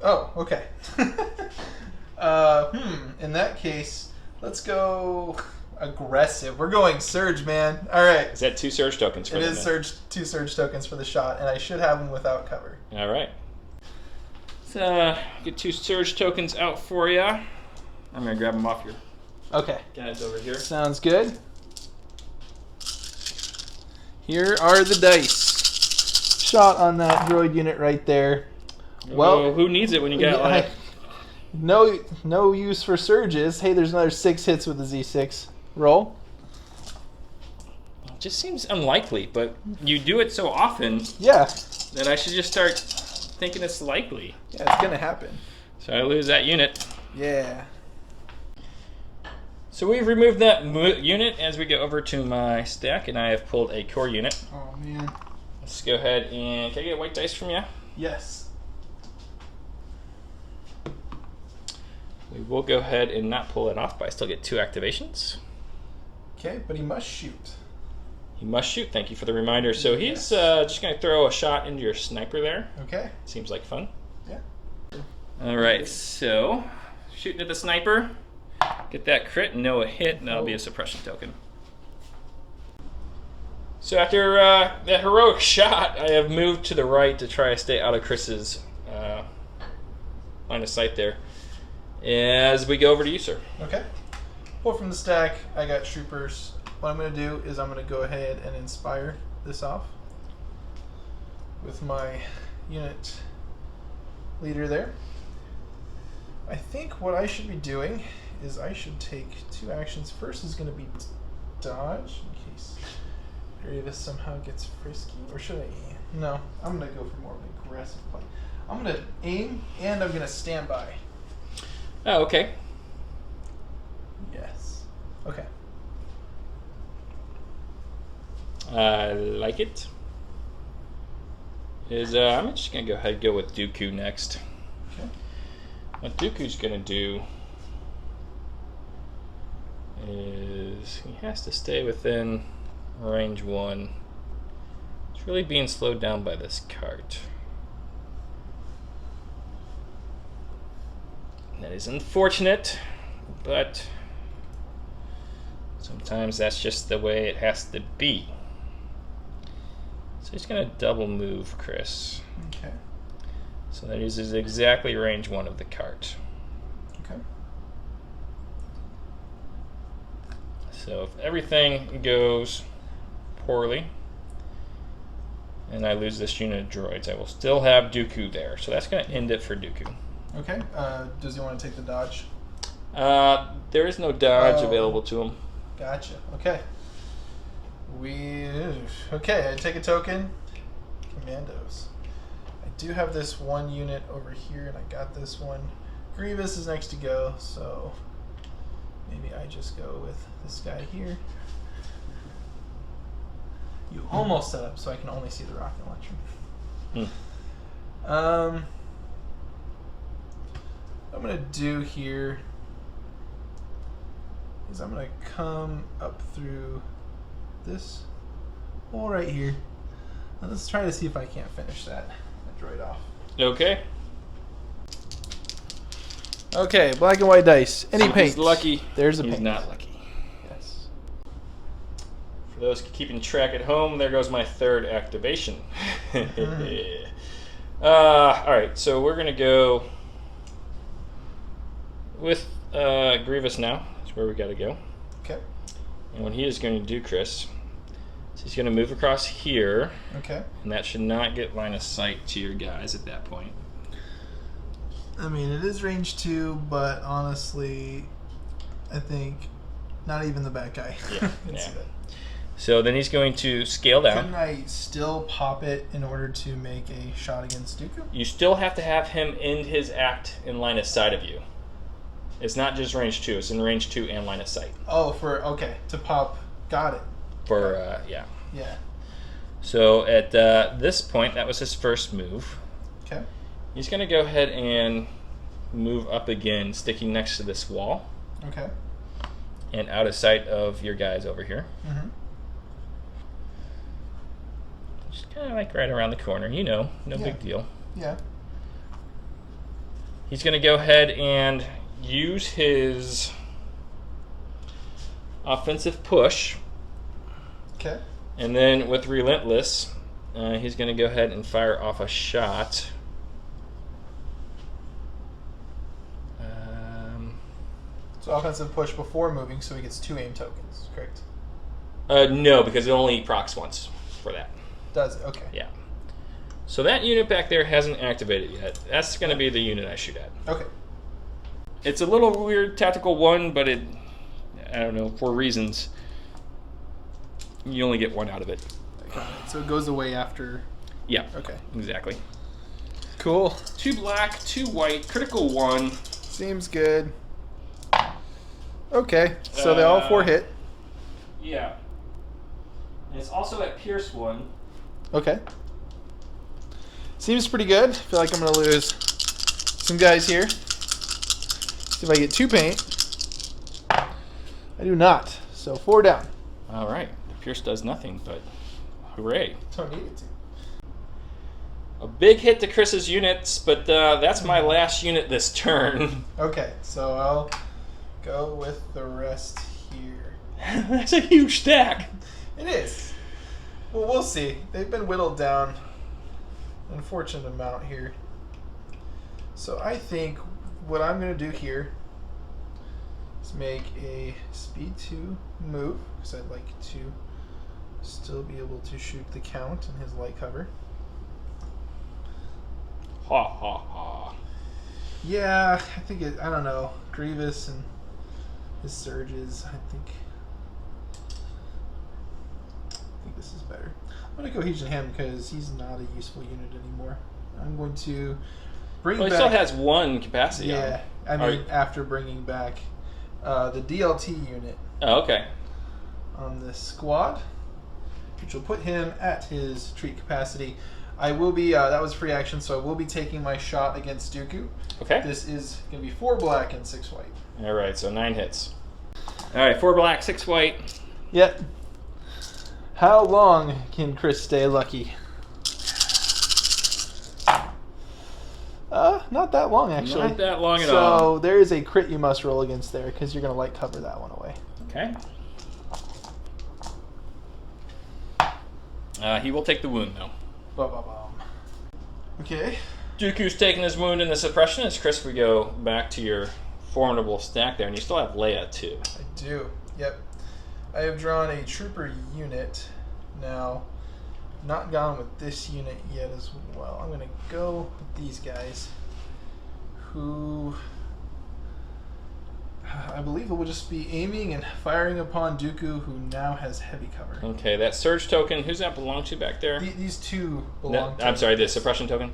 Oh, okay. In that case, let's go aggressive. We're going surge, man. All right. Is that 2 surge tokens for them? It is surge, 2 surge tokens for the shot, and I should have them without cover. All right. So, get 2 surge tokens out for you. I'm going to grab them off your guys over here. Sounds good. Here are the dice. Shot on that droid unit right there. Well, who needs it when you got like... No use for surges. Hey, there's another 6 hits with the Z6. Roll. It just seems unlikely, but you do it so often that I should just start thinking it's likely. Yeah, it's going to happen. So I lose that unit. Yeah. So we've removed that unit as we go over to my stack, and I have pulled a core unit. Oh, man. Let's go ahead and... Can I get white dice from you? Yes. We will go ahead and not pull it off, but I still get 2 activations. Okay, but he must shoot. He must shoot. Thank you for the reminder. So he's just going to throw a shot into your sniper there. Okay. Seems like fun. Yeah. All right, so shooting at the sniper. Get that crit, no a hit, and that'll be a suppression token. So after that heroic shot, I have moved to the right to try to stay out of Chris's line of sight there. As we go over to you, sir. Okay. Pull from the stack. I got troopers. What I'm going to do is I'm going to go ahead and inspire this off with my unit leader there. I think what I should be doing is I should take 2 actions. First is going to be dodge in case Grievous somehow gets frisky. Or should I aim? No, I'm going to go for more of an aggressive play. I'm going to aim and I'm going to stand by. Oh, okay. Yes. Okay. I like it. I'm just going to go ahead and go with Dooku next. Okay. What Dooku's going to do is he has to stay within range 1. It's really being slowed down by this cart. That is unfortunate, but sometimes that's just the way it has to be. So he's going to double move Chris. Okay. So that uses exactly range 1 of the cart. Okay. So if everything goes poorly and I lose this unit of droids, I will still have Dooku there. So that's going to end it for Dooku. Okay. Does he want to take the dodge? There is no dodge available to him. Gotcha. Okay. Okay, I take a token. Commandos. I do have this 1 unit over here, and I got this one. Grievous is next to go, so maybe I just go with this guy here. You almost set up so I can only see the rocket launcher. What I'm going to do here is I'm going to come up through this hole right here. Now let's try to see if I can't finish that droid off. Okay. Okay, black and white dice. Any So paint? he's lucky. There's a He's paint. not lucky. Yes. For those keeping track at home, there goes my 3rd activation. Alright, so we're going to go with Grievous now. That's where we got to go. Okay. And what he is going to do, Chris, is he's going to move across here. Okay. And that should not get line of sight to your guys at that point. I mean, it is range 2, but honestly, I think not even the bad guy. Yeah. can see that. So then he's going to scale down. Couldn't I still pop it in order to make a shot against Dooku? You still have to have him end his act in line of sight of you. It's not just range 2, it's in range 2 and line of sight. Oh, to pop. Got it. Yeah. Yeah. So at this point, that was his first move. Okay. He's going to go ahead and move up again, sticking next to this wall. Okay. And out of sight of your guys over here. Mm-hmm. Just kind of like right around the corner, no big deal. Yeah. He's going to go ahead and use his offensive push. Okay. And then with Relentless, he's going to go ahead and fire off a shot. So offensive push before moving, so he gets 2 aim tokens, correct? No, because it only procs once for that. Does it? Okay. Yeah. So that unit back there hasn't activated yet. That's going to be the unit I shoot at. Okay. It's a little weird tactical 1, but I don't know, for reasons, you only get 1 out of it. Got it. So it goes away after. Yeah. Okay. Exactly. Cool. 2 black, 2 white, critical 1. Seems good. Okay. So they all 4 hit. Yeah. And it's also at Pierce 1. Okay. Seems pretty good. I feel like I'm going to lose some guys here. See if I get 2 paint. I do not. So 4 down. All right. The Pierce does nothing, but hooray. Don't need it to. A big hit to Chris's units, but that's my last unit this turn. Okay. So I'll go with the rest here. That's a huge stack. It is. Well, we'll see. They've been whittled down an unfortunate amount here. So I think what I'm going to do here is make a speed 2 move, because I'd like to still be able to shoot the Count in his light cover. Ha ha ha. Yeah, I think I don't know. Grievous and his surges, I think this is better. I'm going to cohesion him because he's not a useful unit anymore. I'm going to bring back... He still has 1 capacity on him. I mean, after bringing back the DLT unit. Oh, okay. On this squad, which will put him at his treat capacity. I will be, that was free action, so I will be taking my shot against Dooku. Okay. This is going to be 4 black and 6 white. All right, so 9 hits. All right, 4 black, 6 white. Yep. How long can Chris stay lucky? Not that long, actually. Not that long at all. So there is a crit you must roll against there, because you're going to light cover that one away. Okay. He will take the wound, though. Okay. Dooku's taking his wound in the suppression. As Chris, we go back to your formidable stack there, and you still have Leia, too. I do. Yep. I have drawn a trooper unit. Now, not gone with this unit yet as well. I'm going to go with these guys, who I believe will just be aiming and firing upon Dooku, who now has heavy cover. Okay, that surge token, who's that belong to back there? These two belong to... I'm sorry, the suppression token?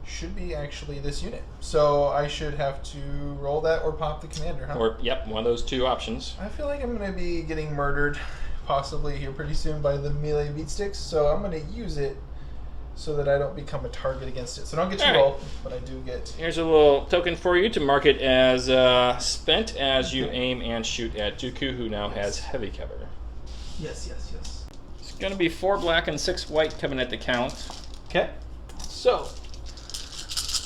Should be actually this unit. So I should have to roll that or pop the commander, huh? Or, yep, one of those 2 options. I feel like I'm going to be getting murdered possibly here pretty soon by the melee beat sticks, so I'm going to use it so that I don't become a target against it. So I don't get to roll, but I do get... Here's a little token for you to mark it as spent as you aim and shoot at Dooku, who now has heavy cover. Yes. It's going to be 4 black and 6 white coming at the count. Okay. So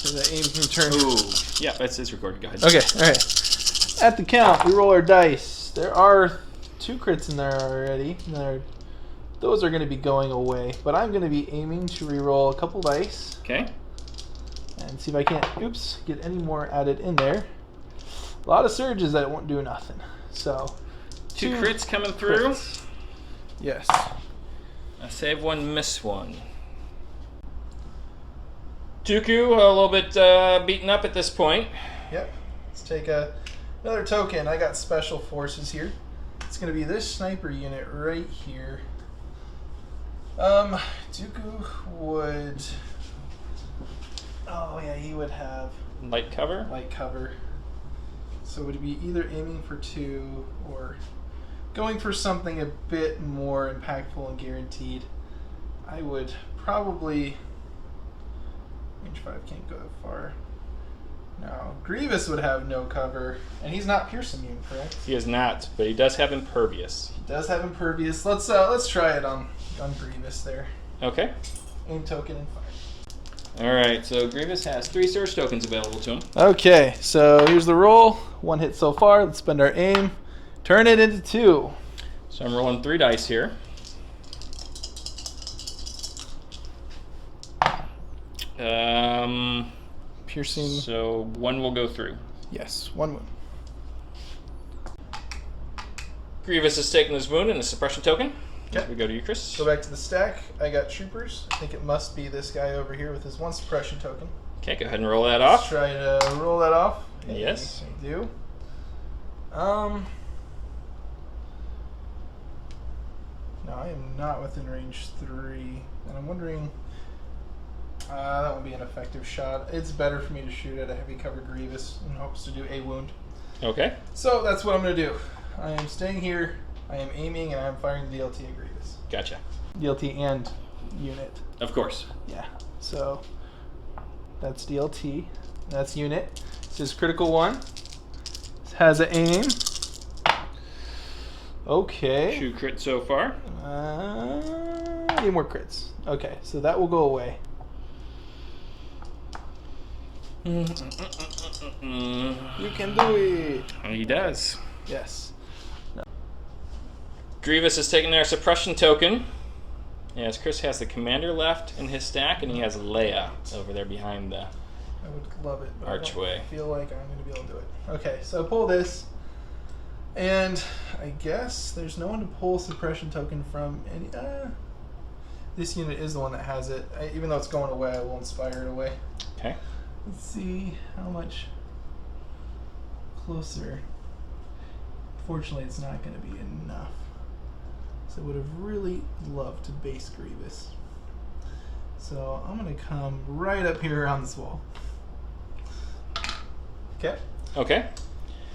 the aim from turn. Ooh. Yeah, it's recorded. Go ahead. Okay, alright. At the count, we roll our dice. There are 2 crits in there already. Those are going to be going away, but I'm going to be aiming to re-roll a couple dice. Okay. And see if I can't, get any more added in there. A lot of surges that won't do nothing. So, 2 crits coming through. Crits. Yes. I save 1, miss 1. Dooku, a little bit beaten up at this point. Yep. Let's take another token. I got special forces here. It's going to be this sniper unit right here. Dooku would... Oh, yeah, he would have... Light cover? Light cover. So it would be either aiming for 2 or going for something a bit more impactful and guaranteed. I would probably... Range 5 can't go that far. Now, Grievous would have no cover, and he's not pierce immune, correct? He is not, but he does have impervious. He does have impervious. Let's try it on Grievous there. Okay. Aim token and fire. All right, so Grievous has 3 surge tokens available to him. Okay, so here's the roll. 1 hit so far. Let's spend our aim. Turn it into 2. So I'm rolling 3 dice here. Piercing. So 1 will go through. Yes, 1 wound. Grievous is taking his wound and a suppression token. Okay. We go to you, Chris. Go back to the stack. I got troopers. I think it must be this guy over here with his 1 suppression token. Okay, go ahead and roll that Let's off. try to roll that off. Yes. I do. No, I am not within range 3. And I'm wondering... that would be an effective shot. It's better for me to shoot at a heavy cover Grievous in hopes to do a wound. Okay. So that's what I'm going to do. I am staying here, I am aiming, and I'm firing DLT at Grievous. Gotcha. DLT and unit. Of course. Yeah. So that's DLT. That's unit. This is critical 1. This has an aim. Okay. 2 crits so far. Need more crits. Okay, so that will go away. You can do it. He does. Yes. No. Grievous is taking their suppression token. As Chris has the commander left in his stack, and he has Leia over there behind the I would love it, but archway. I don't feel like I'm going to be able to do it. Okay, so I pull this, and I guess there's no one to pull suppression token from. Any, this unit is the one that has it. Even though it's going away, I will inspire it away. Okay. Let's see how much closer. Fortunately, it's not going to be enough. So I would have really loved to base Grievous. So I'm going to come right up here around this wall. Okay. Okay.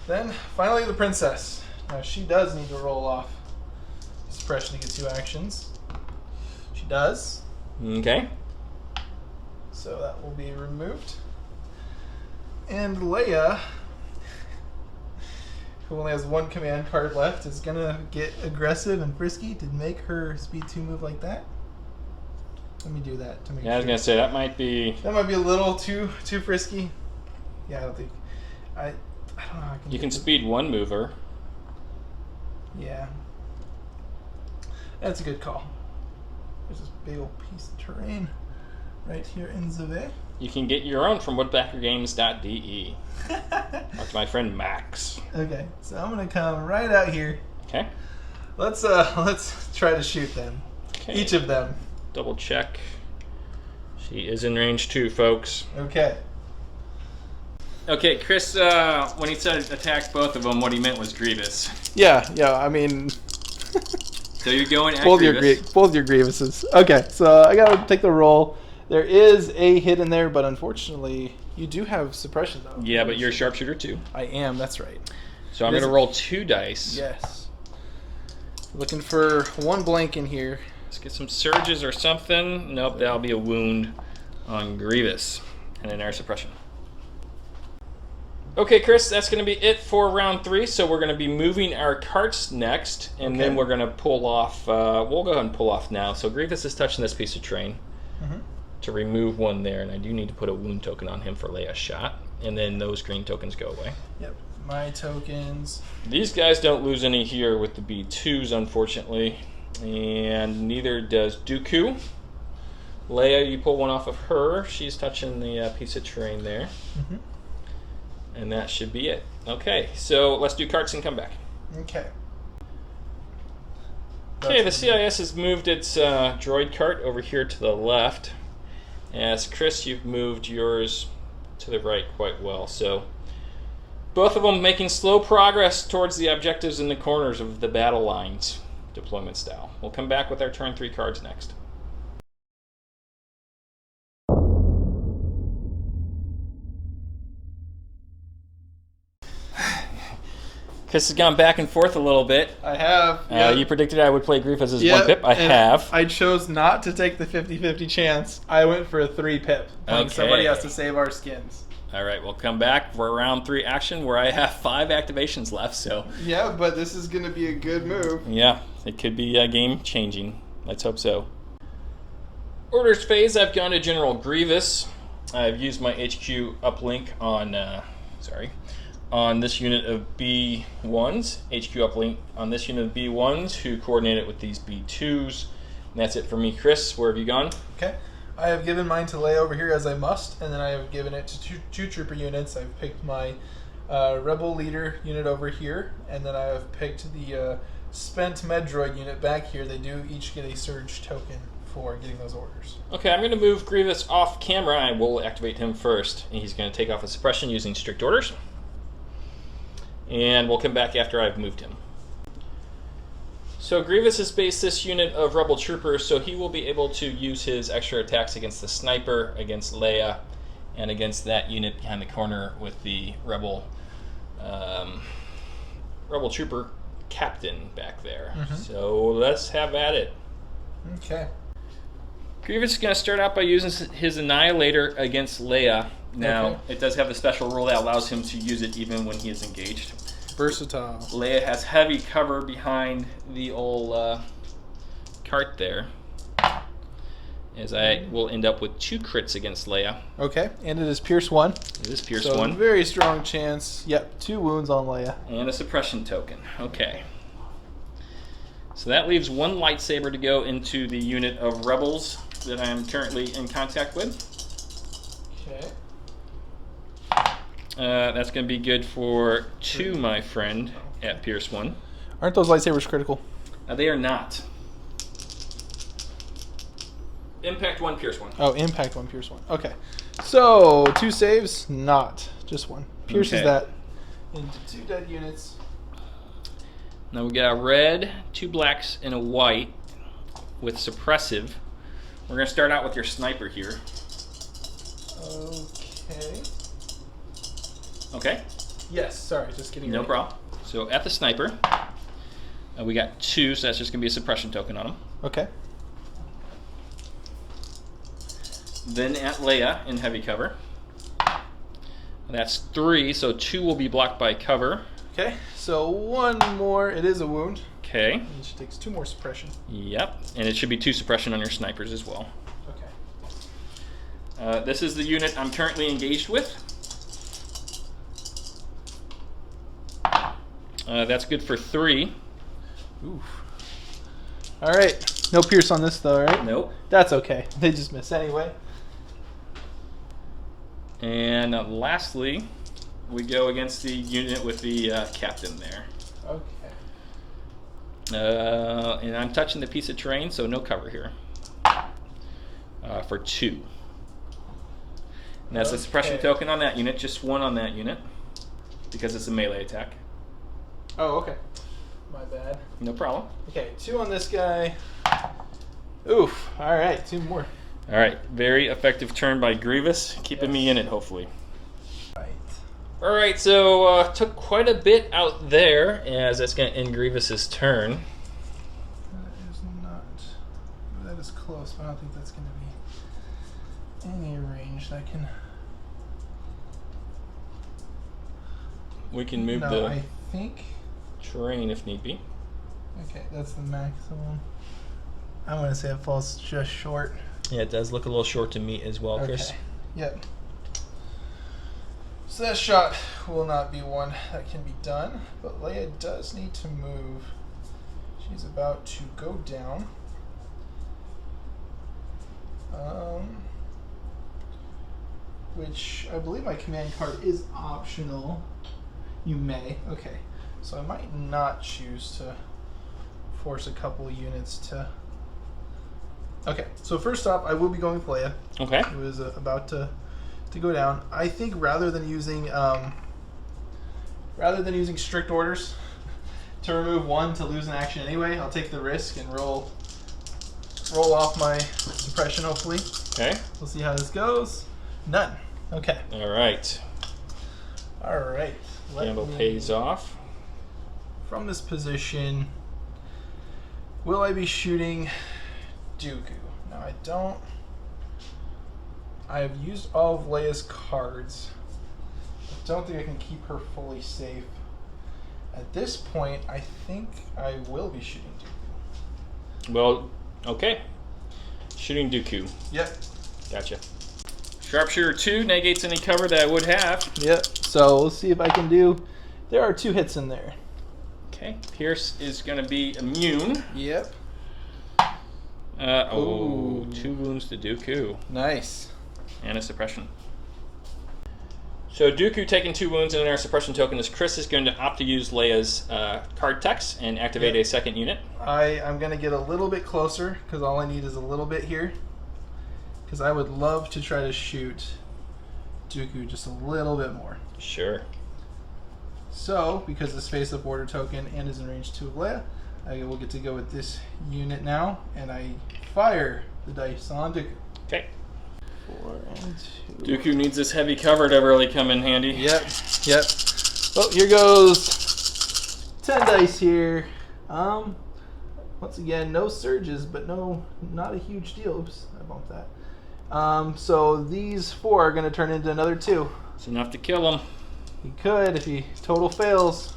Then, finally, the princess. Now, she does need to roll off suppression to get 2 actions. She does. Okay. So that will be removed. And Leia, who only has 1 command card left, is going to get aggressive and frisky to make her speed 2 move like that. Let me do that to make sure. I was going to say, that might be... That might be a little too frisky. Yeah, I don't think... I don't know how I can... You can speed 1 mover. Yeah. That's a good call. There's this big old piece of terrain right here in the way. You can get your own from woodbackergames.de. Talk to my friend Max. Okay, so I'm gonna come right out here. Okay. Let's try to shoot them. Okay. Each of them. Double check. She is in range 2, folks. Okay. Okay, Chris, when he said attack both of them, what he meant was Grievous. Yeah, I mean... So you're going at both Grievous? both your Grievuses. Okay, so I gotta take the roll. There is a hit in there, but unfortunately, you do have suppression, though. Yeah, but you're a sharpshooter, too. I am, that's right. So I'm going to roll 2 dice. Yes. Looking for 1 blank in here. Let's get some surges or something. Nope, that'll be a wound on Grievous. And an air suppression. Okay, Chris, that's going to be it for round 3. So we're going to be moving our carts next. And then we're going to pull off... we'll go ahead and pull off now. So Grievous is touching this piece of terrain. To remove 1 there, and I do need to put a wound token on him for Leia's shot, and then those green tokens go away. Yep, my tokens. These guys don't lose any here with the B2s, unfortunately, and neither does Dooku. Leia, you pull 1 off of her. She's touching the piece of terrain there. And that should be it. Okay, so let's do carts and come back. Okay. Okay, the CIS has moved its droid cart over here to the left. As Chris, you've moved yours to the right quite well. So both of them making slow progress towards the objectives in the corners of the battle lines, deployment style. We'll come back with our turn 3 cards next. Chris has gone back and forth a little bit. I have. You predicted I would play Grievous as 1 pip. I have. I chose not to take the 50-50 chance. I went for a 3 pip. Okay. Somebody has to save our skins. All right, we'll come back for round 3 action where I have 5 activations left. So yeah, but this is going to be a good move. Yeah, it could be game changing. Let's hope so. Orders phase. I've gone to General Grievous. I've used my HQ uplink on this unit of B1s, HQ uplink on this unit of B1s, who coordinate it with these B2s. And that's it for me. Chris, where have you gone? Okay. I have given mine to Leia over here as I must, and then I have given it to 2 trooper units. I've picked my rebel leader unit over here, and then I have picked the spent med droid unit back here. They do each get a surge token for getting those orders. Okay, I'm going to move Grievous off camera. I will activate him first. And he's going to take off a suppression using strict orders. And we'll come back after I've moved him. So Grievous has based this unit of rebel troopers, so he will be able to use his extra attacks against the sniper, against Leia, and against that unit behind the corner with the rebel trooper captain back there. So let's have at it. Okay. Grievous is going to start out by using his Annihilator against Leia. Now, it does have the special rule that allows him to use it even when he is engaged. Versatile. Leia has heavy cover behind the old cart there, as I will end up with 2 crits against Leia. Okay, and it is Pierce 1. It is Pierce so 1. Very strong chance. Yep, 2 wounds on Leia. And a suppression token. Okay. So that leaves one lightsaber to go into the unit of rebels that I am currently in contact with. Okay. That's going to be good for 2, my friend, at Pierce 1. Aren't those lightsabers critical? They are not. Impact 1, Pierce 1. Oh, impact 1, Pierce 1. Okay. So, 2 saves, not just 1. Pierces that into 2 dead units. Now we got a red, 2 blacks, and a white with suppressive. We're going to start out with your sniper here. Okay. Okay? Yes, sorry, just getting No ready. problem. So at the sniper, we got 2, so that's just going to be a suppression token on him. Okay. Then at Leia in heavy cover. That's 3, so 2 will be blocked by cover. Okay, so 1 more. It is a wound. Okay. And she takes 2 more suppression. Yep, and it should be 2 suppression on your snipers as well. Okay. This is the unit I'm currently engaged with. That's good for 3. Oof. All right. No pierce on this though, right? Nope. That's okay. They just miss anyway. And lastly, we go against the unit with the captain there. Okay. And I'm touching the piece of terrain, so no cover here. For 2. And that's a suppression token on that unit, just 1 on that unit, because it's a melee attack. Oh, okay. My bad. No problem. Okay, 2 on this guy. Oof. All right, 2 more. All right, very effective turn by Grievous, keeping me in it, hopefully. Right. All right, so took quite a bit out there, as that's going to end Grievous's turn. That is not. That is close, but I don't think that's going to be any range that can. We can move No, the I think. terrain if need be. Okay, that's the maximum. I'm going to say it falls just short. Yeah, it does look a little short to me as well, Chris. Okay. Yep. So that shot will not be one that can be done, but Leia does need to move. She's about to go down. Which I believe my command card is optional. You may. Okay. So I might not choose to force a couple units to. Okay, so first off, I will be going with Leia. Okay. Who is about to go down. I think rather than using strict orders to remove 1 to lose an action anyway, I'll take the risk and roll off my suppression. Hopefully. Okay. We'll see how this goes. None. Okay. All right. All right. Gamble pays off. From this position, will I be shooting Dooku? Now I don't. I have used all of Leia's cards. I don't think I can keep her fully safe. At this point, I think I will be shooting Dooku. Well, okay. Shooting Dooku. Yep. Gotcha. Sharpshooter 2 negates any cover that I would have. Yep. So we'll see if I can do. There are 2 hits in there. Okay. Pierce is going to be immune. Yep. Oh, 2 wounds to Dooku. Nice. And a suppression. So Dooku taking 2 wounds and our suppression token is Chris is going to opt to use Leia's card text and activate a second unit. I'm going to get a little bit closer because all I need is a little bit here. Because I would love to try to shoot Dooku just a little bit more. Sure. So, because the space up order token and is in range 2 of Leia, I will get to go with this unit now, and I fire the dice on Dooku. Okay. 4 and 2. Dooku needs this heavy cover to really come in handy. Yep. Well, here goes 10 dice here. Once again, no surges, but not a huge deal. Oops, I bumped that. So these 4 are going to turn into another 2. It's enough to kill him. He could if he total fails.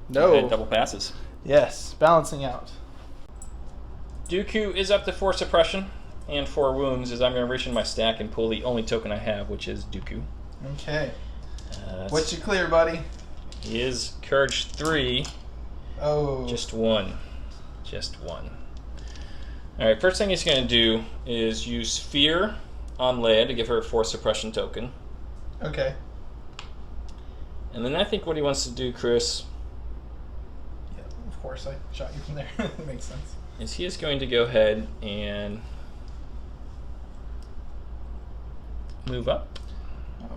No. And double passes. Yes, balancing out. Dooku is up to 4 suppression and 4 wounds as I'm going to reach in my stack and pull the only token I have, which is Dooku. Okay. What's your clear, buddy? He is Courage 3. Oh. Just one. Just one. Alright, first thing he's going to do is use Fear on Leia to give her a Force Suppression token. Okay. And then I think what he wants to do, Chris... Yeah, of course I shot you from there. That makes sense. Is he is going to go ahead and move up. Oh.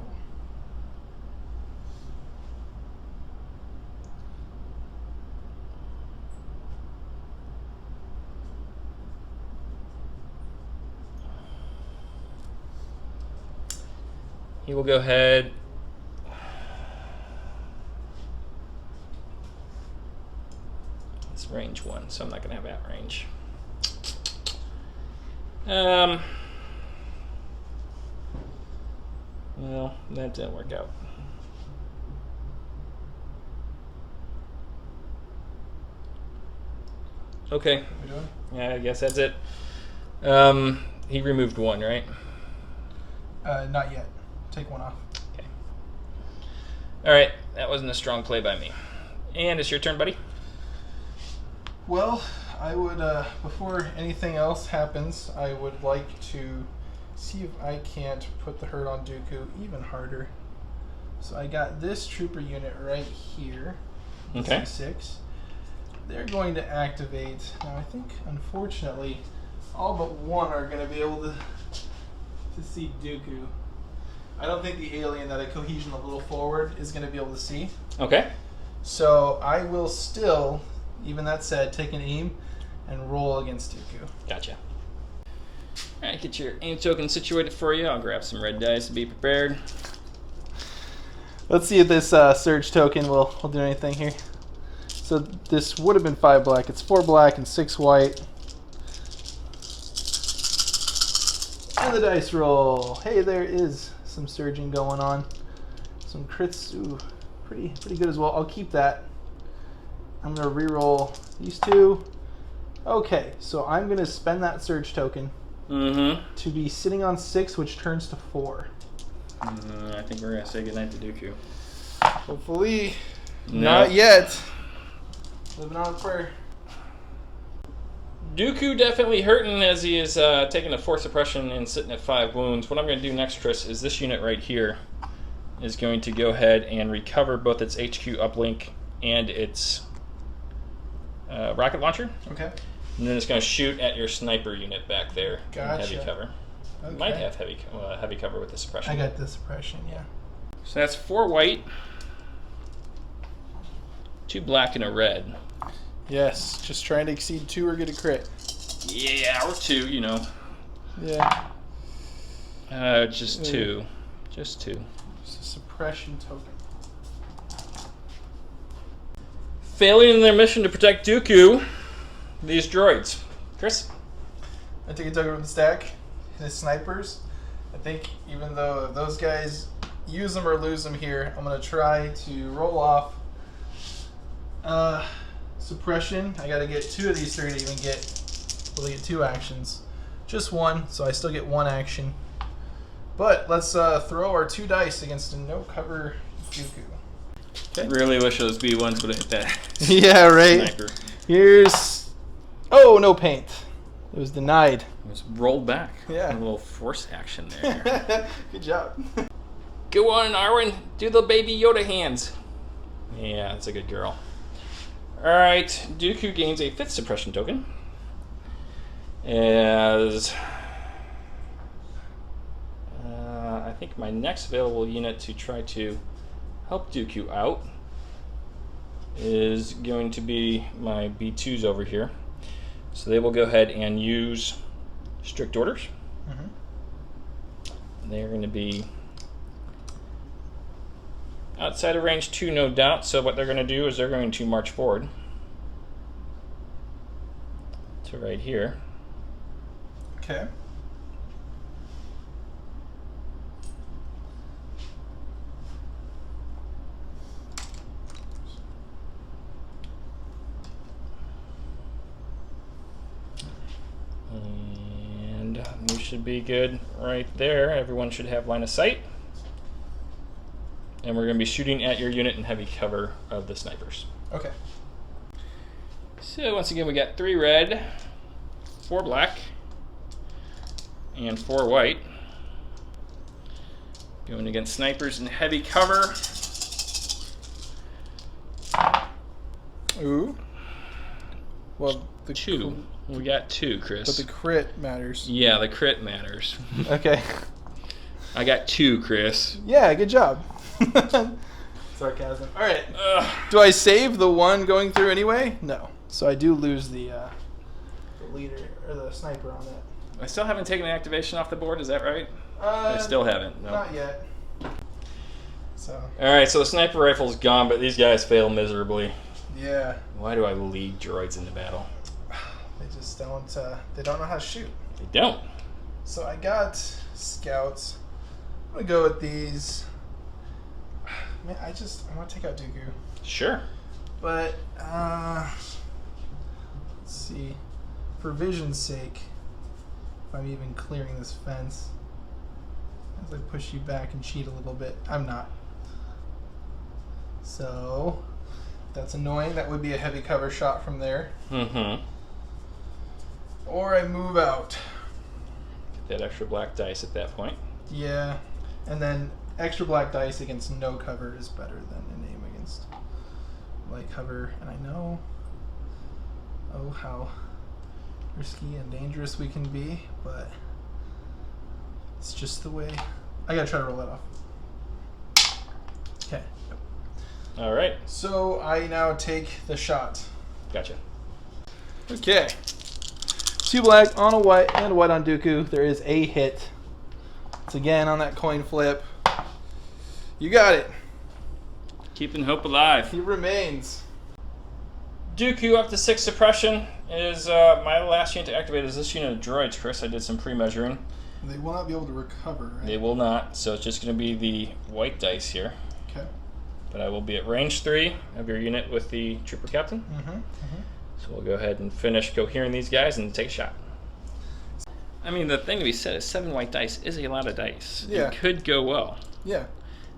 He will go ahead. It's range 1, so I'm not going to have that range. Well, that didn't work out. Okay. What are we doing? Yeah, I guess that's it. He removed 1, right? Not yet. Take 1 off. Okay. Alright, that wasn't a strong play by me. And it's your turn, buddy. Well, I would, before anything else happens, I would like to see if I can't put the hurt on Dooku even harder. So I got this trooper unit right here. Okay. C6. They're going to activate. Now I think, unfortunately, all but 1 are going to be able to see Dooku. I don't think the alien that I cohesion a little forward is going to be able to see. Okay. So I will still, even that said, take an aim and roll against Dooku. Gotcha. Alright, get your aim token situated for you. I'll grab some red dice to be prepared. Let's see if this surge token will do anything here. So this would have been 5 black. It's 4 black and 6 white. And the dice roll. Hey, there is some surging going on. Some crits. Ooh, pretty good as well. I'll keep that. I'm going to re-roll these 2. Okay, so I'm going to spend that surge token to be sitting on 6, which turns to 4. I think we're going to say goodnight to Dooku. Hopefully, No. not yet. Living on a prayer. Dooku definitely hurting as he is taking a Force Suppression and sitting at 5 wounds. What I'm going to do next, Chris, is this unit right here is going to go ahead and recover both its HQ uplink and its rocket launcher. Okay. And then it's going to shoot at your sniper unit back there in Gotcha. heavy cover. Okay. Might have heavy cover with the suppression. I got the suppression, yeah. So that's 4 white, 2 black, and a red. Yes, just trying to exceed 2 or get a crit. Yeah, or 2, you know. Yeah. Just 2. Just 2. It's a suppression token. Failing in their mission to protect Dooku, these droids. Chris? I take a token from the stack. His snipers. I think even though if those guys use them or lose them here, I'm going to try to roll off suppression. I got to get 2 of these 3 to even get, well, they get 2 actions. Just 1, so I still get 1 action. But let's throw our 2 dice against a no cover Dooku. Okay. Really wish those B1s would have hit that. Yeah, right. Sniper. Here's, oh, no paint. It was denied. It was rolled back. Yeah. A little force action there. Good job. Go on, Arwen. Do the baby Yoda hands. Yeah, that's a good girl. Alright, Dooku gains a 5th suppression token. As I think my next available unit to try to help Dooku out is going to be my B2s over here. So they will go ahead and use strict orders. They're going to be outside of range 2, no doubt. So what they're going to do is they're going to march forward to right here. Okay. And we should be good right there. Everyone should have line of sight. And we're going to be shooting at your unit in heavy cover of the snipers. Okay. So once again, we got 3 red, 4 black, and 4 white. Going against snipers in heavy cover. Ooh. Well, the 2. We got 2, Chris. But the crit matters. Yeah, the crit matters. Okay. I got 2, Chris. Yeah, good job. Sarcasm. All right. Do I save the one going through anyway? No. So I do lose the leader or the sniper on that. I still haven't taken the activation off the board. Is that right? I still haven't. No. Not yet. So. All right. So the sniper rifle's gone, but these guys fail miserably. Yeah. Why do I lead droids into battle? They just don't. They don't know how to shoot. They don't. So I got scouts. I'm gonna go with these. Man, I want to take out Dooku. Sure. But let's see. For vision's sake, if I'm even clearing this fence, as I push you back and cheat a little bit, I'm not. So that's annoying. That would be a heavy cover shot from there. Mm-hmm. Or I move out. Get that extra black dice at that point. Yeah. And then extra black dice against no cover is better than an aim against light cover. And I know, oh, how risky and dangerous we can be, but it's just the way. I gotta try to roll that off. Okay. All right. So I now take the shot. Gotcha. Okay. 2 black on a white and a white on Dooku. There is a hit. It's again on that coin flip. You got it. Keeping hope alive. He remains. Dooku up to 6 suppression is my last unit to activate is this unit of droids, Chris. I did some pre-measuring. They will not be able to recover, right? They will not, so it's just going to be the white dice here. Okay. But I will be at range 3 of your unit with the trooper captain. Mm-hmm. So we'll go ahead and finish cohering these guys and take a shot. I mean, the thing to be said is 7 white dice is a lot of dice. Yeah. It could go well. Yeah.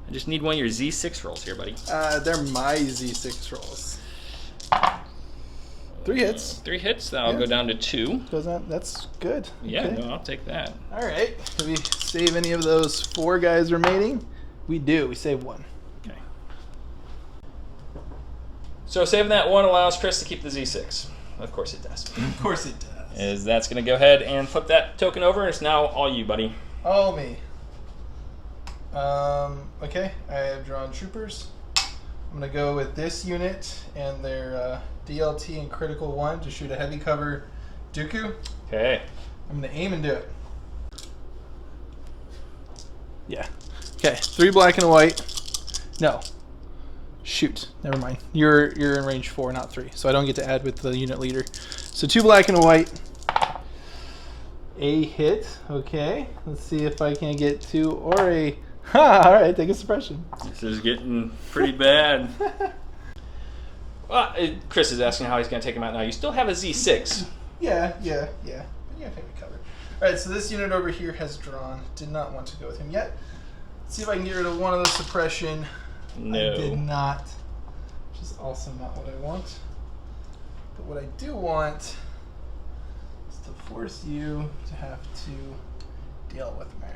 I just need one of your Z6 rolls here, buddy. They're my Z6 rolls. 3 hits. 3 hits, that'll go down to 2. That's good. Yeah, Okay. no, I'll take that. All right. Do we save any of those 4 guys remaining? We do. We save 1. Okay. So saving that 1 allows Chris to keep the Z6. Of course it does. Of course it does. Is that's going to go ahead and flip that token over. It's now all you, buddy. All me. Okay. I have drawn troopers. I'm going to go with this unit and their DLT and critical 1 to shoot a heavy cover Dooku. Okay. I'm going to aim and do it. Yeah. Okay. 3 black and a white. No. Shoot. Never mind. You're in range 4, not 3. So I don't get to add with the unit leader. So 2 black and a white. A hit. Okay. Let's see if I can get 2 or a... Ha! All right. Take a suppression. This is getting pretty bad. Well, Chris is asking how he's going to take him out now. You still have a Z6. Yeah. But you have to cover. All right. So this unit over here has drawn. Did not want to go with him yet. Let's see if I can get rid of one of the suppression. No. I did not. Which is also not what I want. But what I do want is to force you to have to deal with me.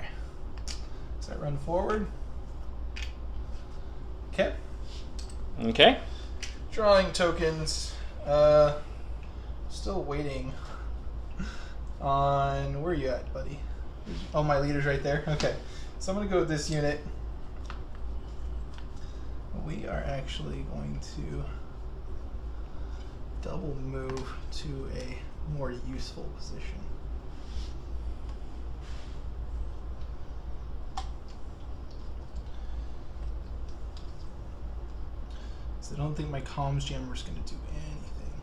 So I run forward. Okay. Okay. Drawing tokens. Still waiting on... Where are you at, buddy? Oh, my leader's right there. Okay. So I'm going to go with this unit. We are actually going to double move to a more useful position. So I don't think my comms jammer is going to do anything.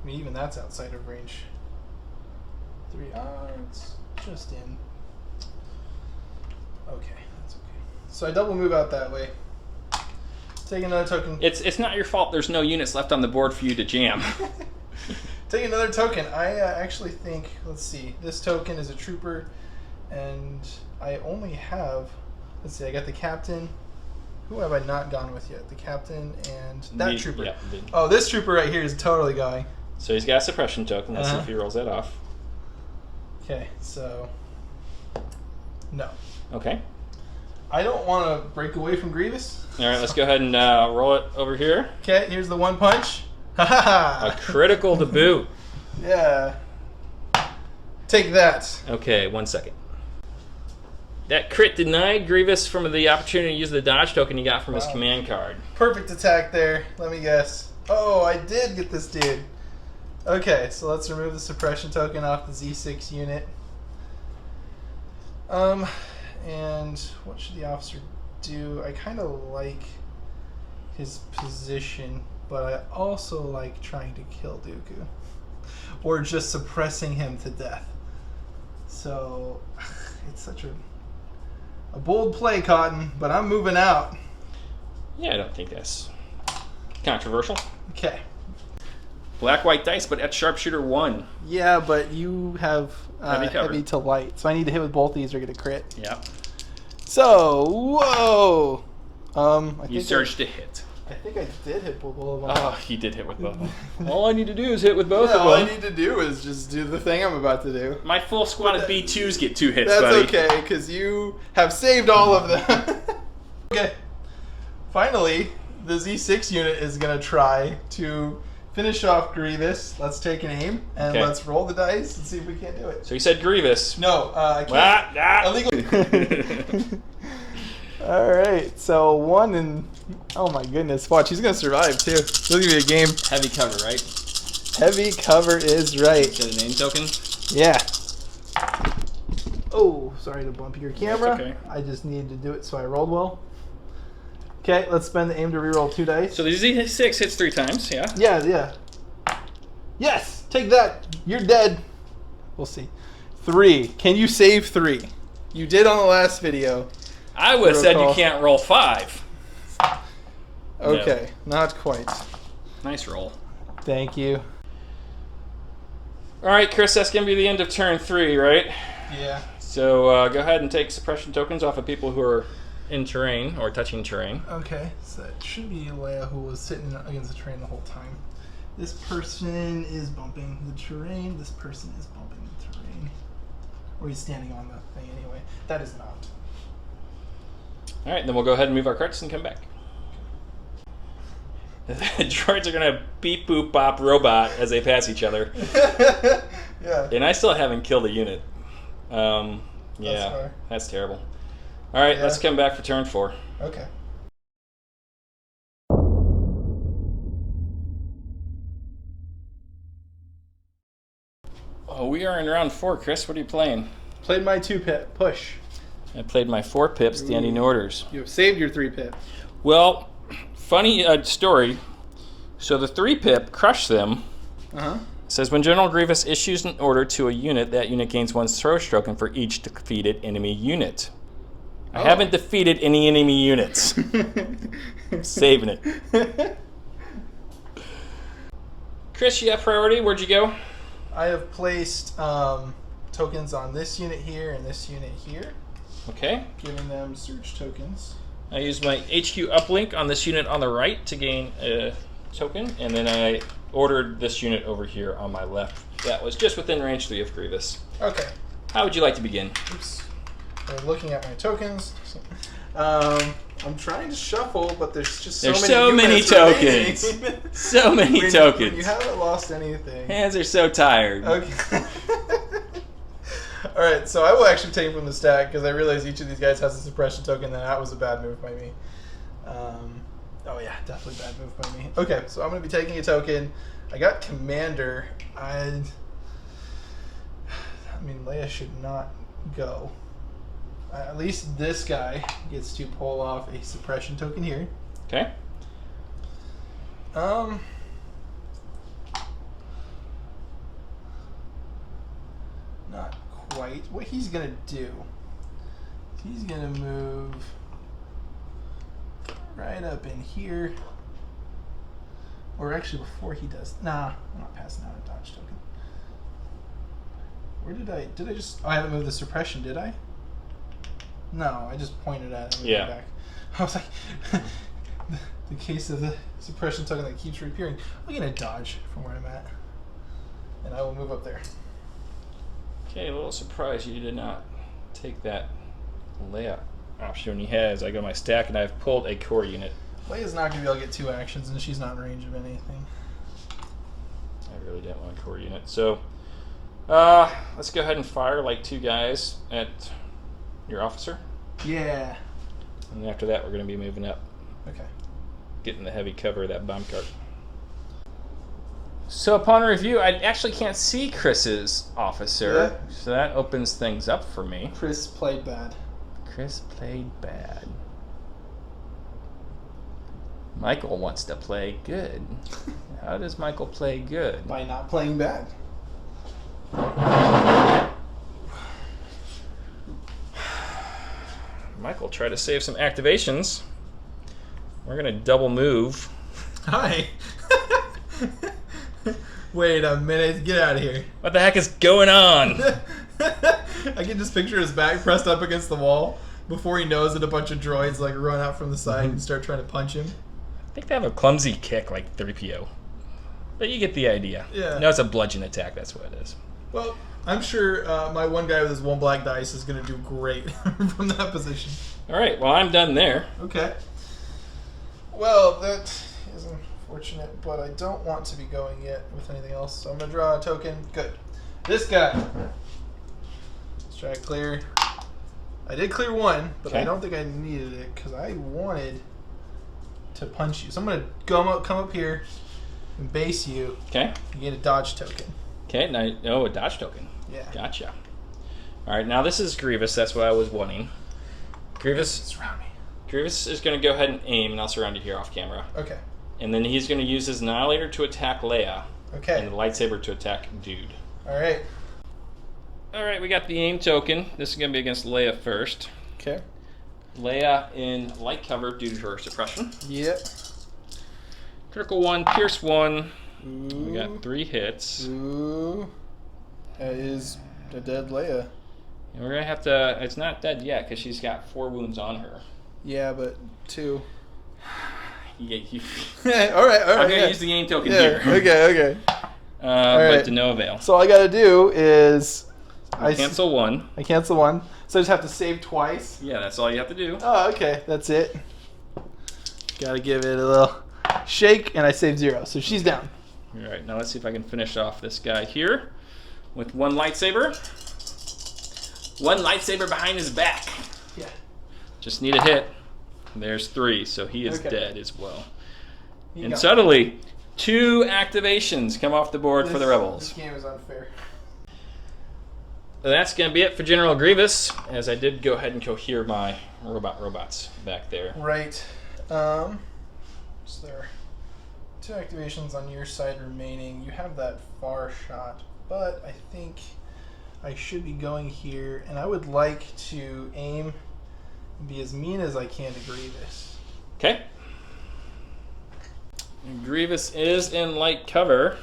I mean, even that's outside of range 3. It's just in. Okay, that's okay. So I double move out that way. Take another token. It's not your fault there's no units left on the board for you to jam. Take another token. I actually think, let's see, this token is a trooper, and I only have, let's see, I got the captain, Who have I not gone with yet? The captain and that trooper. Yeah, oh, this trooper right here is totally going. So he's got a suppression token. Let's see if he rolls that off. Okay, so no. Okay. I don't want to break away from Grievous. All right, let's go ahead and roll it over here. Okay, here's the one punch. Ha ha ha! A critical to boot. Yeah. Take that. Okay, 1 second. That crit denied Grievous from the opportunity to use the dodge token he got from his command card. Perfect attack there. Let me guess. Oh, I did get this dude. Okay, so let's remove the suppression token off the Z6 unit. And what should the officer do? I kind of like his position, but I also like trying to kill Dooku. Or just suppressing him to death. So, it's such a bold play, Cotton, but I'm moving out. Yeah, I don't think that's controversial. Okay. Black, white dice, but at sharpshooter 1. Yeah, but you have Heavy cover. heavy to light, so I need to hit with both these or get a crit. Yeah. So, whoa! You surged to hit. I think I did hit both of them. Oh, he did hit with both of them. All I need to do is hit with both of them. All I need to do is just do the thing I'm about to do. My full squad of B2s get 2 hits, That's buddy. okay, because you have saved all of them. Okay. Finally, the Z6 unit is going to try to finish off Grievous. Let's take an aim, and let's roll the dice and see if we can't do it. So you said Grievous. No, I can't. Illegal. All right, so 1 and... Oh my goodness, watch, he's going to survive too. This is going to be a game. Heavy cover, right? Heavy cover is right. Get a name token? Yeah. Oh, sorry to bump your camera. That's okay. I just needed to do it so I rolled well. Okay, let's spend the aim to reroll 2 dice. So the Z6 hits 3 times, yeah? Yeah. Yes, take that. You're dead. We'll see. 3. Can you save 3? You did on the last video. I would have said you can't roll 5. Okay, not quite. Nice roll. Thank you. All right, Chris, that's going to be the end of turn 3, right? Yeah. So go ahead and take suppression tokens off of people who are in terrain or touching terrain. Okay, so it should be Leia who was sitting against the terrain the whole time. This person is bumping the terrain. This person is bumping the terrain. Or he's standing on the thing anyway. That is not. All right, then we'll go ahead and move our carts and come back. The droids are going to beep, boop, bop, robot as they pass each other. Yeah. And I still haven't killed a unit. Yeah, that's terrible. All right, let's come back for turn 4. Okay. Oh, we are in round 4, Chris. What are you playing? Played my 2-pip. Push. I played my 4 pips, standing orders. You have saved your 3-pip. Well, funny story. So the 3-pip, crush them. Says when General Grievous issues an order to a unit, that unit gains 1 throw token for each defeated enemy unit. I haven't defeated any enemy units. I'm saving it. Chris, you have priority. Where'd you go? I have placed tokens on this unit here and this unit here. Okay. Giving them surge tokens. I used my HQ uplink on this unit on the right to gain a token, and then I ordered this unit over here on my left. That was just within range 3 of Grievous. Okay. How would you like to begin? Oops. I'm looking at my tokens. I'm trying to shuffle, but there's just so many tokens. So many tokens. You haven't lost anything. Hands are so tired. Okay. All right, so I will actually take from the stack because I realize each of these guys has a suppression token, and that was a bad move by me. Oh yeah, definitely bad move by me. Okay, so I'm going to be taking a token. I got Commander. I mean, Leia should not go. At least this guy gets to pull off a suppression token here. Okay. Not quite. What he's gonna do? He's gonna move right up in here. Or actually, before he does, nah, I'm not passing out a dodge token. Where did I just? Oh, I haven't moved the suppression, did I? No, I just pointed at him. Yeah. Back. I was like, the case of the suppression token that keeps reappearing. I'm going to dodge from where I'm at. And I will move up there. Okay, a little surprised you did not take that Leia option he has. I go my stack and I've pulled a core unit. Leia's not going to be able to get 2 actions, and she's not in range of anything. I really didn't want a core unit. So, let's go ahead and fire like 2 guys at your officer. Yeah. And after that, we're going to be moving up. Okay. Getting the heavy cover of that bomb cart. So upon review, I actually can't see Chris's officer. Yeah. So that opens things up for me. Chris played bad. Chris played bad. Michael wants to play good. How does Michael play good? By not playing bad. Michael tried to save some activations. We're going to double move. Hi. Wait a minute. Get out of here. What the heck is going on? I can just picture his back pressed up against the wall before he knows that a bunch of droids like run out from the side and start trying to punch him. I think they have a clumsy kick like 3PO. But you get the idea. Yeah. No, it's a bludgeon attack. That's what it is. Well, I'm sure my one guy with his 1 black dice is going to do great from that position. All right. Well, I'm done there. Okay. Well, that is unfortunate, but I don't want to be going yet with anything else. So I'm going to draw a token. Good. This guy. Let's try to clear. I did clear 1, but okay. I don't think I needed it because I wanted to punch you. So I'm going to come up here and base you. Okay. You get a dodge token. Okay. Now, a dodge token. Yeah. Gotcha. All right. Now this is Grievous. That's what I was wanting. Grievous. Surround me. Grievous is going to go ahead and aim, and I'll surround you here off camera. Okay. And then he's going to use his Annihilator to attack Leia. Okay. And the lightsaber to attack Dude. All right. All right, we got the aim token. This is going to be against Leia first. Okay. Leia in light cover due to her suppression. Yep. Critical 1, pierce 1. Ooh. We got 3 hits. Ooh. That is a dead Leia. And we're going to have to... It's not dead yet because she's got 4 wounds on her. Yeah, but 2. All right. I'm going to use the aim token here. Okay. But to no avail. So all I got to do is... Cancel 1. I cancel 1. So I just have to save twice? Yeah, that's all you have to do. Oh, okay. That's it. Got to give it a little shake, and I save 0. So she's down. All right, now let's see if I can finish off this guy here with 1 lightsaber. 1 lightsaber behind his back. Yeah. Just need a hit. There's 3, so he is Okay. dead as well. You And got suddenly, 2 activations come off the board for the Rebels. This game is unfair. So that's going to be it for General Grievous, as I did go ahead and cohere my robots back there. Right. So there are 2 activations on your side remaining. You have that far shot, but I think I should be going here, and I would like to aim and be as mean as I can to Grievous. Okay. And Grievous is in light cover.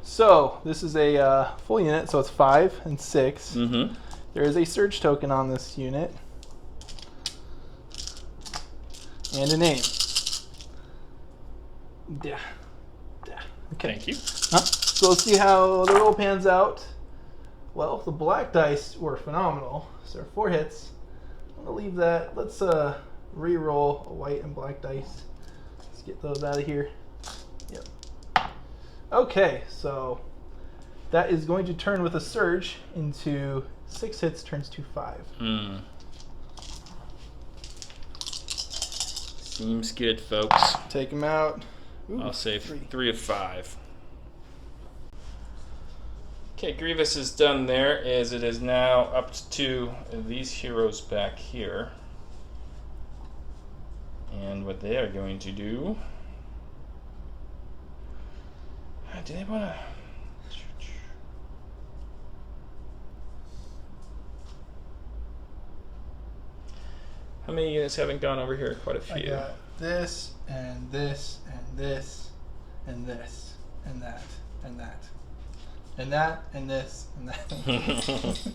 So this is a full unit, so it's 5 and 6. Mm-hmm. There is a surge token on this unit. And a name. Yeah. Okay. Thank you. So let's see how the roll pans out. Well, the black dice were phenomenal. So there are 4 hits. I'm going to leave that. Let's re-roll a white and black dice. Let's get those out of here. Yep. Okay, so that is going to turn with a surge into 6 hits, turns to 5. Seems good, folks. Take him out. Ooh, I'll say 3 of 5. Okay, Grievous is done there, as it is now up to these heroes back here. And what they are going to do... Do they want to... How many units haven't gone over here? Quite a few. I got this, and this, and this, and this, and that, and that. And that, and this, and that.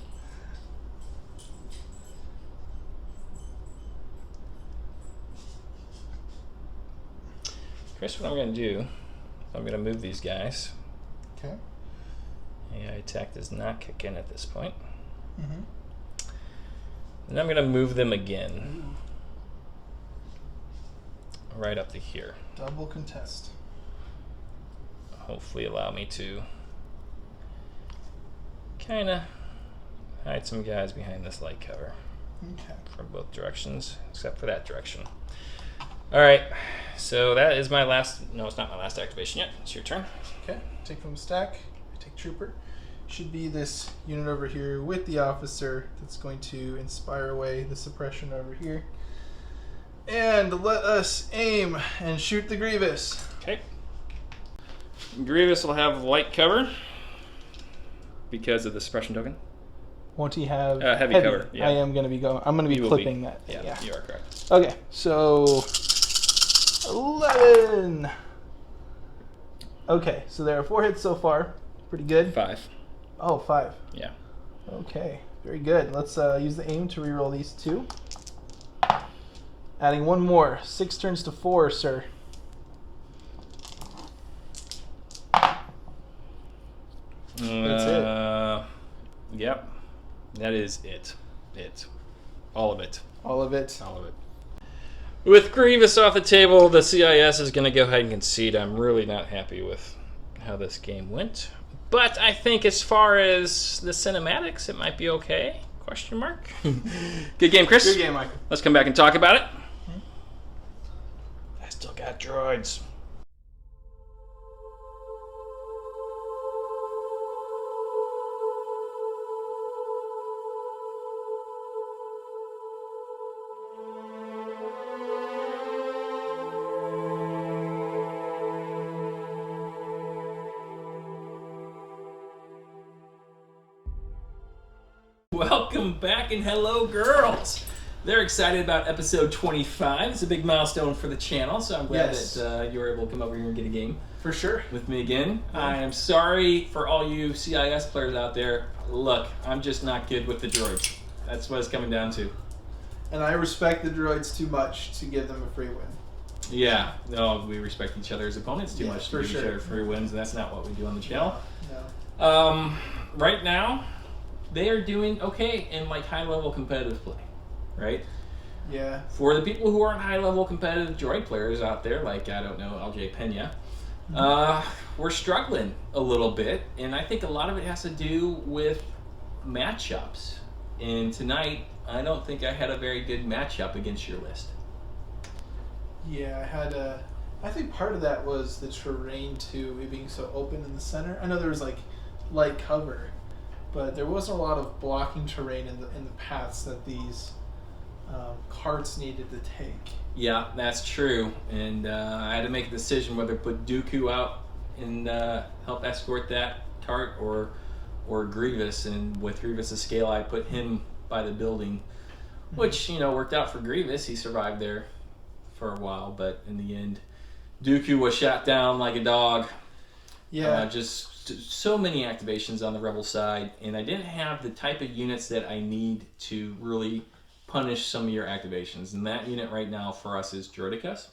Chris, what I'm going to do, I'm going to move these guys. Okay. AI attack does not kick in at this point. Mm-hmm. And I'm going to move them again. Right up to here. Double contest. Hopefully allow me to kind of hide some guys behind this light cover. Okay. From both directions, except for that direction. All right, so that is my last, no, it's not my last activation yet. It's your turn. Okay, take from the stack, take Trooper. Should be this unit over here with the officer that's going to inspire away the suppression over here. And let us aim and shoot the Grievous. Okay. Grievous will have light cover because of the suppression token. Won't he have heavy cover? Yeah. I am going to be going. I'm going to be clipping that. Yeah, you are correct. Okay, so 11. Okay, so there are 4 hits so far. Pretty good. 5. Oh, 5. Yeah. Okay, very good. Let's use the aim to reroll these 2. Adding 1 more. 6 turns to 4, sir. That's it. Yep. That is it. All of it. All of it. All of it. With Grievous off the table, the CIS is going to go ahead and concede. I'm really not happy with how this game went. But I think as far as the cinematics, it might be okay. Question mark. Good game, Chris. Good game, Michael. Let's come back and talk about it. I still got droids. Welcome back and hello, girls. They're excited about episode 25. It's a big milestone for the channel, so I'm glad that you were able to come over here and get a game. For sure. With me again. I am sorry for all you CIS players out there. Look, I'm just not good with the droids. That's what it's coming down to. And I respect the droids too much to give them a free win. Yeah, no, we respect each other as opponents too much to give sure. each other free wins, and that's not what we do on the channel. No. Right now, they are doing okay in like high-level competitive play, right? Yeah. For the people who aren't high-level competitive droid players out there, like, I don't know, LJ Pena, we're struggling a little bit, and I think a lot of it has to do with matchups. And tonight, I don't think I had a very good matchup against your list. Yeah, I think part of that was the terrain too, it being so open in the center. I know there was like light cover, but there wasn't a lot of blocking terrain in the paths that these carts needed to take. Yeah, that's true. And I had to make a decision whether to put Dooku out and help escort that tart or Grievous. And with Grievous' scale, I put him by the building, which, worked out for Grievous. He survived there for a while, but in the end, Dooku was shot down like a dog. Yeah. Just so many activations on the Rebel side, and I didn't have the type of units that I need to really punish some of your activations. And that unit right now for us is Droidicus.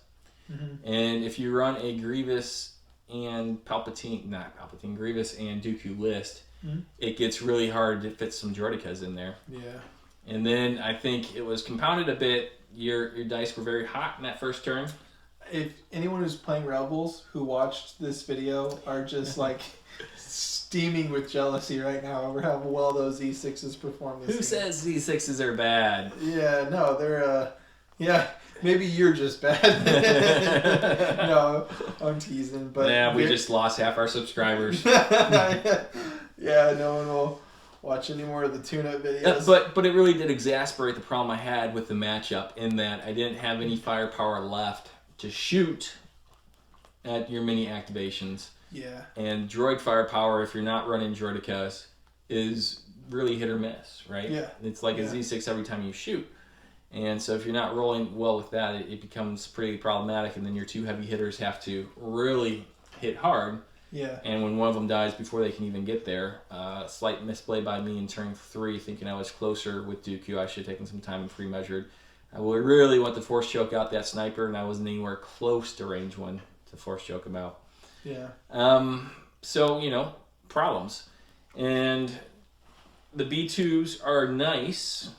And if you run a Grievous and Grievous and Dooku list, it gets really hard to fit some Droidicus in there. Yeah. And then I think it was compounded a bit. Your dice were very hot in that first turn. If anyone who's playing Rebels who watched this video are just like steaming with jealousy right now over how well those Z6s perform this Who game. says Z6s are bad? Yeah, no, they're maybe you're just bad. No, I'm teasing, but yeah, we just lost half our subscribers. Yeah, no one will watch any more of the tune-up videos. But it really did exasperate the problem I had with the matchup in that I didn't have any firepower left to shoot at your mini activations. Yeah. And droid firepower, if you're not running Droidicus, is really hit or miss, right? Yeah. It's like a Z6 every time you shoot. And so if you're not rolling well with that, it becomes pretty problematic, and then your two heavy hitters have to really hit hard. Yeah. And when one of them dies before they can even get there, slight misplay by me in turn 3, thinking I was closer with Dooku. I should have taken some time and free-measured. I really want to force choke out that sniper, and I wasn't anywhere close to range 1 force choke them out. Yeah. So, problems. And the B2s are nice,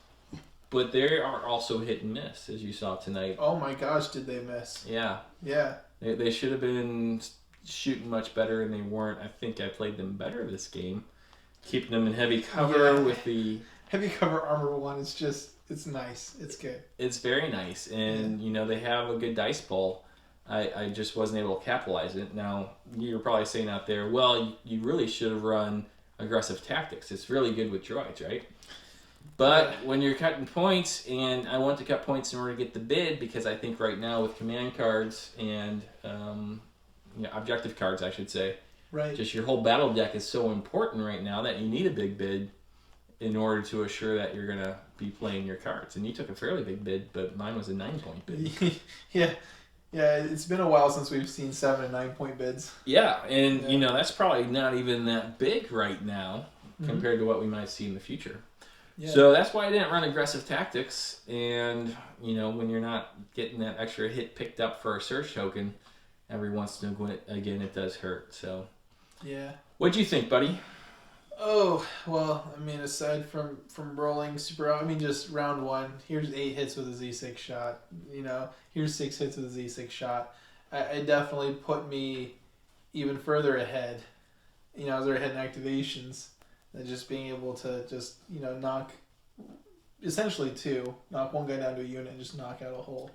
but they are also hit and miss, as you saw tonight. Oh my gosh, did they miss? Yeah. Yeah. They should have been shooting much better, and they weren't. I think I played them better this game. Keeping them in heavy cover with the... Heavy cover armor one is just, it's nice. It's good. It's very nice, and, they have a good dice pull. I just wasn't able to capitalize it. Now, you're probably saying out there, well, you really should have run aggressive tactics. It's really good with droids, right? But when you're cutting points, and I want to cut points in order to get the bid, because I think right now with command cards and objective cards, I should say, right, just your whole battle deck is so important right now that you need a big bid in order to assure that you're going to be playing your cards. And you took a fairly big bid, but mine was a 9-point bid. Yeah, it's been a while since we've seen 7 and 9-point bids. Yeah, and that's probably not even that big right now compared to what we might see in the future. Yeah. So that's why I didn't run aggressive tactics, and when you're not getting that extra hit picked up for a surge token, every once in a while, again, it does hurt. So yeah. What'd you think, buddy? Oh, well, aside from rolling super, just round 1, here's 8 hits with a Z6 shot, here's 6 hits with a Z6 shot. It definitely put me even further ahead, as they're hitting activations, and just being able to just, knock, essentially 2, knock one guy down to a unit and just knock out a whole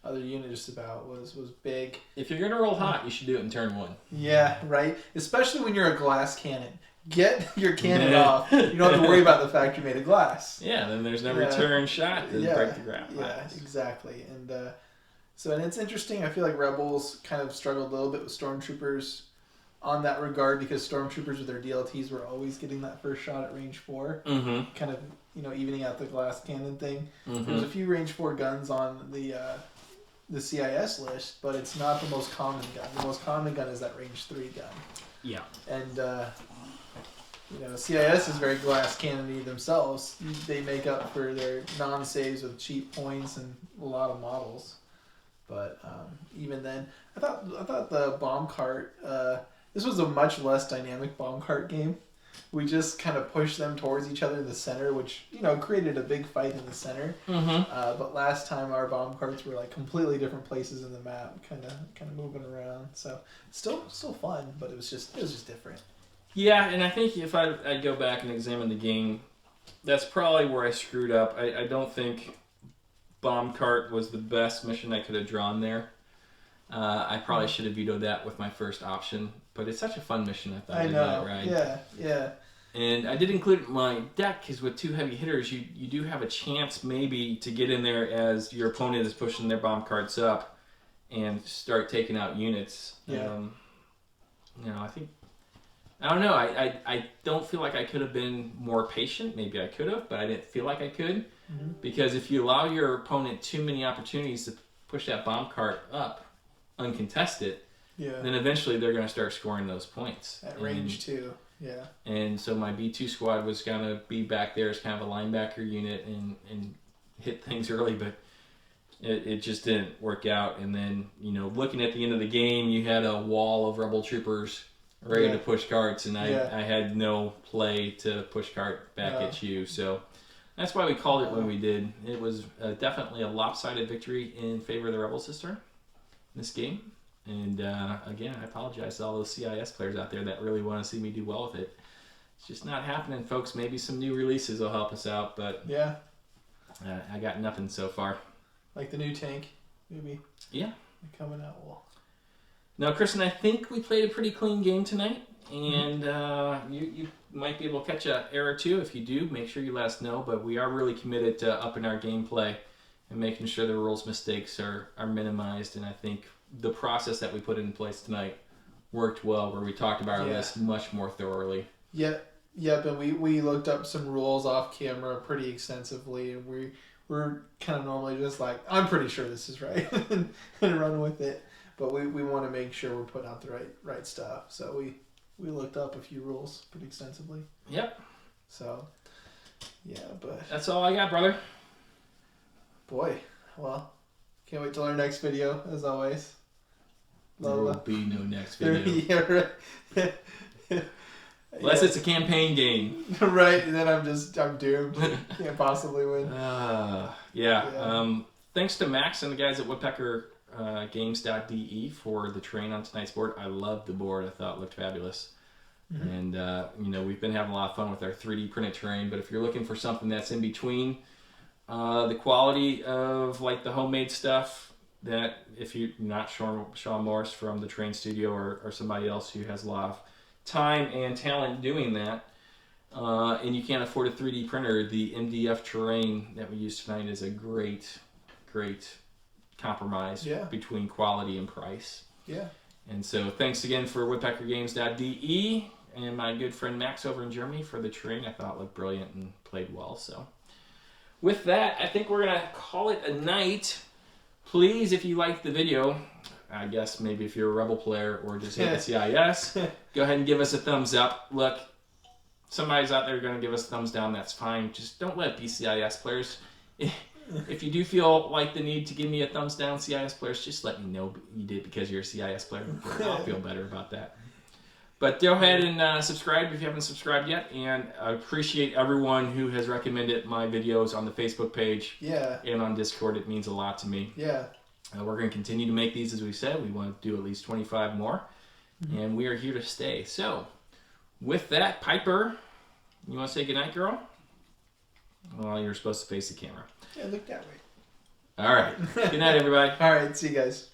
other unit just about was big. If you're going to roll hot, you should do it in turn 1. Yeah, right? Especially when you're a glass cannon. Get your cannon off. You don't have to worry about the fact you made of glass. Yeah, then there's no return shot to break the ground. Yeah, exactly. And and it's interesting. I feel like Rebels kind of struggled a little bit with Stormtroopers on that regard, because Stormtroopers with their DLTs were always getting that first shot at range 4. Mm-hmm. Kind of, evening out the glass cannon thing. Mm-hmm. There's a few range 4 guns on the CIS list, but it's not the most common gun. The most common gun is that range 3 gun. Yeah. And CIS is very glass cannon-y themselves. They make up for their non-saves with cheap points and a lot of models. But even then, I thought the bomb cart. This was a much less dynamic bomb cart game. We just kind of pushed them towards each other in the center, which created a big fight in the center. Mm-hmm. But last time our bomb carts were like completely different places in the map, kind of moving around. So still fun, but it was just different. Yeah, and I think if I go back and examine the game, that's probably where I screwed up. I don't think Bomb Cart was the best mission I could have drawn there. I probably should have vetoed that with my first option, but it's such a fun mission. I thought I know. Right? Yeah. And I did include it in my deck because with 2 heavy hitters, you do have a chance maybe to get in there as your opponent is pushing their bomb carts up and start taking out units. Yeah. I don't know. I don't feel like I could have been more patient. Maybe I could have, but I didn't feel like I could. Mm-hmm. Because if you allow your opponent too many opportunities to push that bomb cart up uncontested, then eventually they're going to start scoring those points. At range 2, yeah. And so my B2 squad was going to be back there as kind of a linebacker unit and hit things early, but it just didn't work out. And then, looking at the end of the game, you had a wall of rebel troopers ready to push carts, and I had no play to push cart back at you. So that's why we called it when we did. It was definitely a lopsided victory in favor of the Rebel sister in this game. And again, I apologize to all those CIS players out there that really want to see me do well with it. It's just not happening, folks. Maybe some new releases will help us out, but I got nothing so far. Like the new tank, maybe. Yeah. Coming out well. Now, Kristen, I think we played a pretty clean game tonight, and you might be able to catch an error or two. If you do, make sure you let us know, but we are really committed to upping our gameplay and making sure the rules mistakes are minimized, and I think the process that we put in place tonight worked well, where we talked about our list much more thoroughly. Yep, and we looked up some rules off camera pretty extensively, and we're kind of normally just like, I'm pretty sure this is right, and run with it. But we want to make sure we're putting out the right stuff. So we looked up a few rules pretty extensively. Yep. So, yeah, but... That's all I got, brother. Boy, well, can't wait till our next video, as always. There will be no next There, video. yeah, right. Unless it's a campaign game. Right, and then I'm doomed. Can't possibly win. Thanks to Max and the guys at woodpeckergames.de for the terrain on tonight's board. I loved the board. I thought it looked fabulous. Mm-hmm. And, we've been having a lot of fun with our 3D printed terrain. But if you're looking for something that's in between the quality of, like, the homemade stuff, that if you're not Sean Morris from the Terrain Studio or somebody else who has a lot of time and talent doing that, and you can't afford a 3D printer, the MDF terrain that we use tonight is a great compromise between quality and price. Yeah. And so thanks again for woodpeckergames.de and my good friend Max over in Germany for the terrain. I thought it looked brilliant and played well. So with that, I think we're going to call it a night. Please, if you liked the video, I guess maybe if you're a Rebel player or just hit the CIS, go ahead and give us a thumbs up. Look, somebody's out there going to give us a thumbs down. That's fine. Just don't let it be CIS players. If you do feel like the need to give me a thumbs down, CIS players, just let me know you did because you're a CIS player. I'll feel better about that. But go ahead and subscribe if you haven't subscribed yet. And I appreciate everyone who has recommended my videos on the Facebook page and on Discord. It means a lot to me. Yeah. We're going to continue to make these, as we said. We want to do at least 25 more. Mm-hmm. And we are here to stay. So, with that, Piper, you want to say goodnight, girl? Well, you're supposed to face the camera. Yeah, look that way. All right. Good night, everybody. All right. See you guys.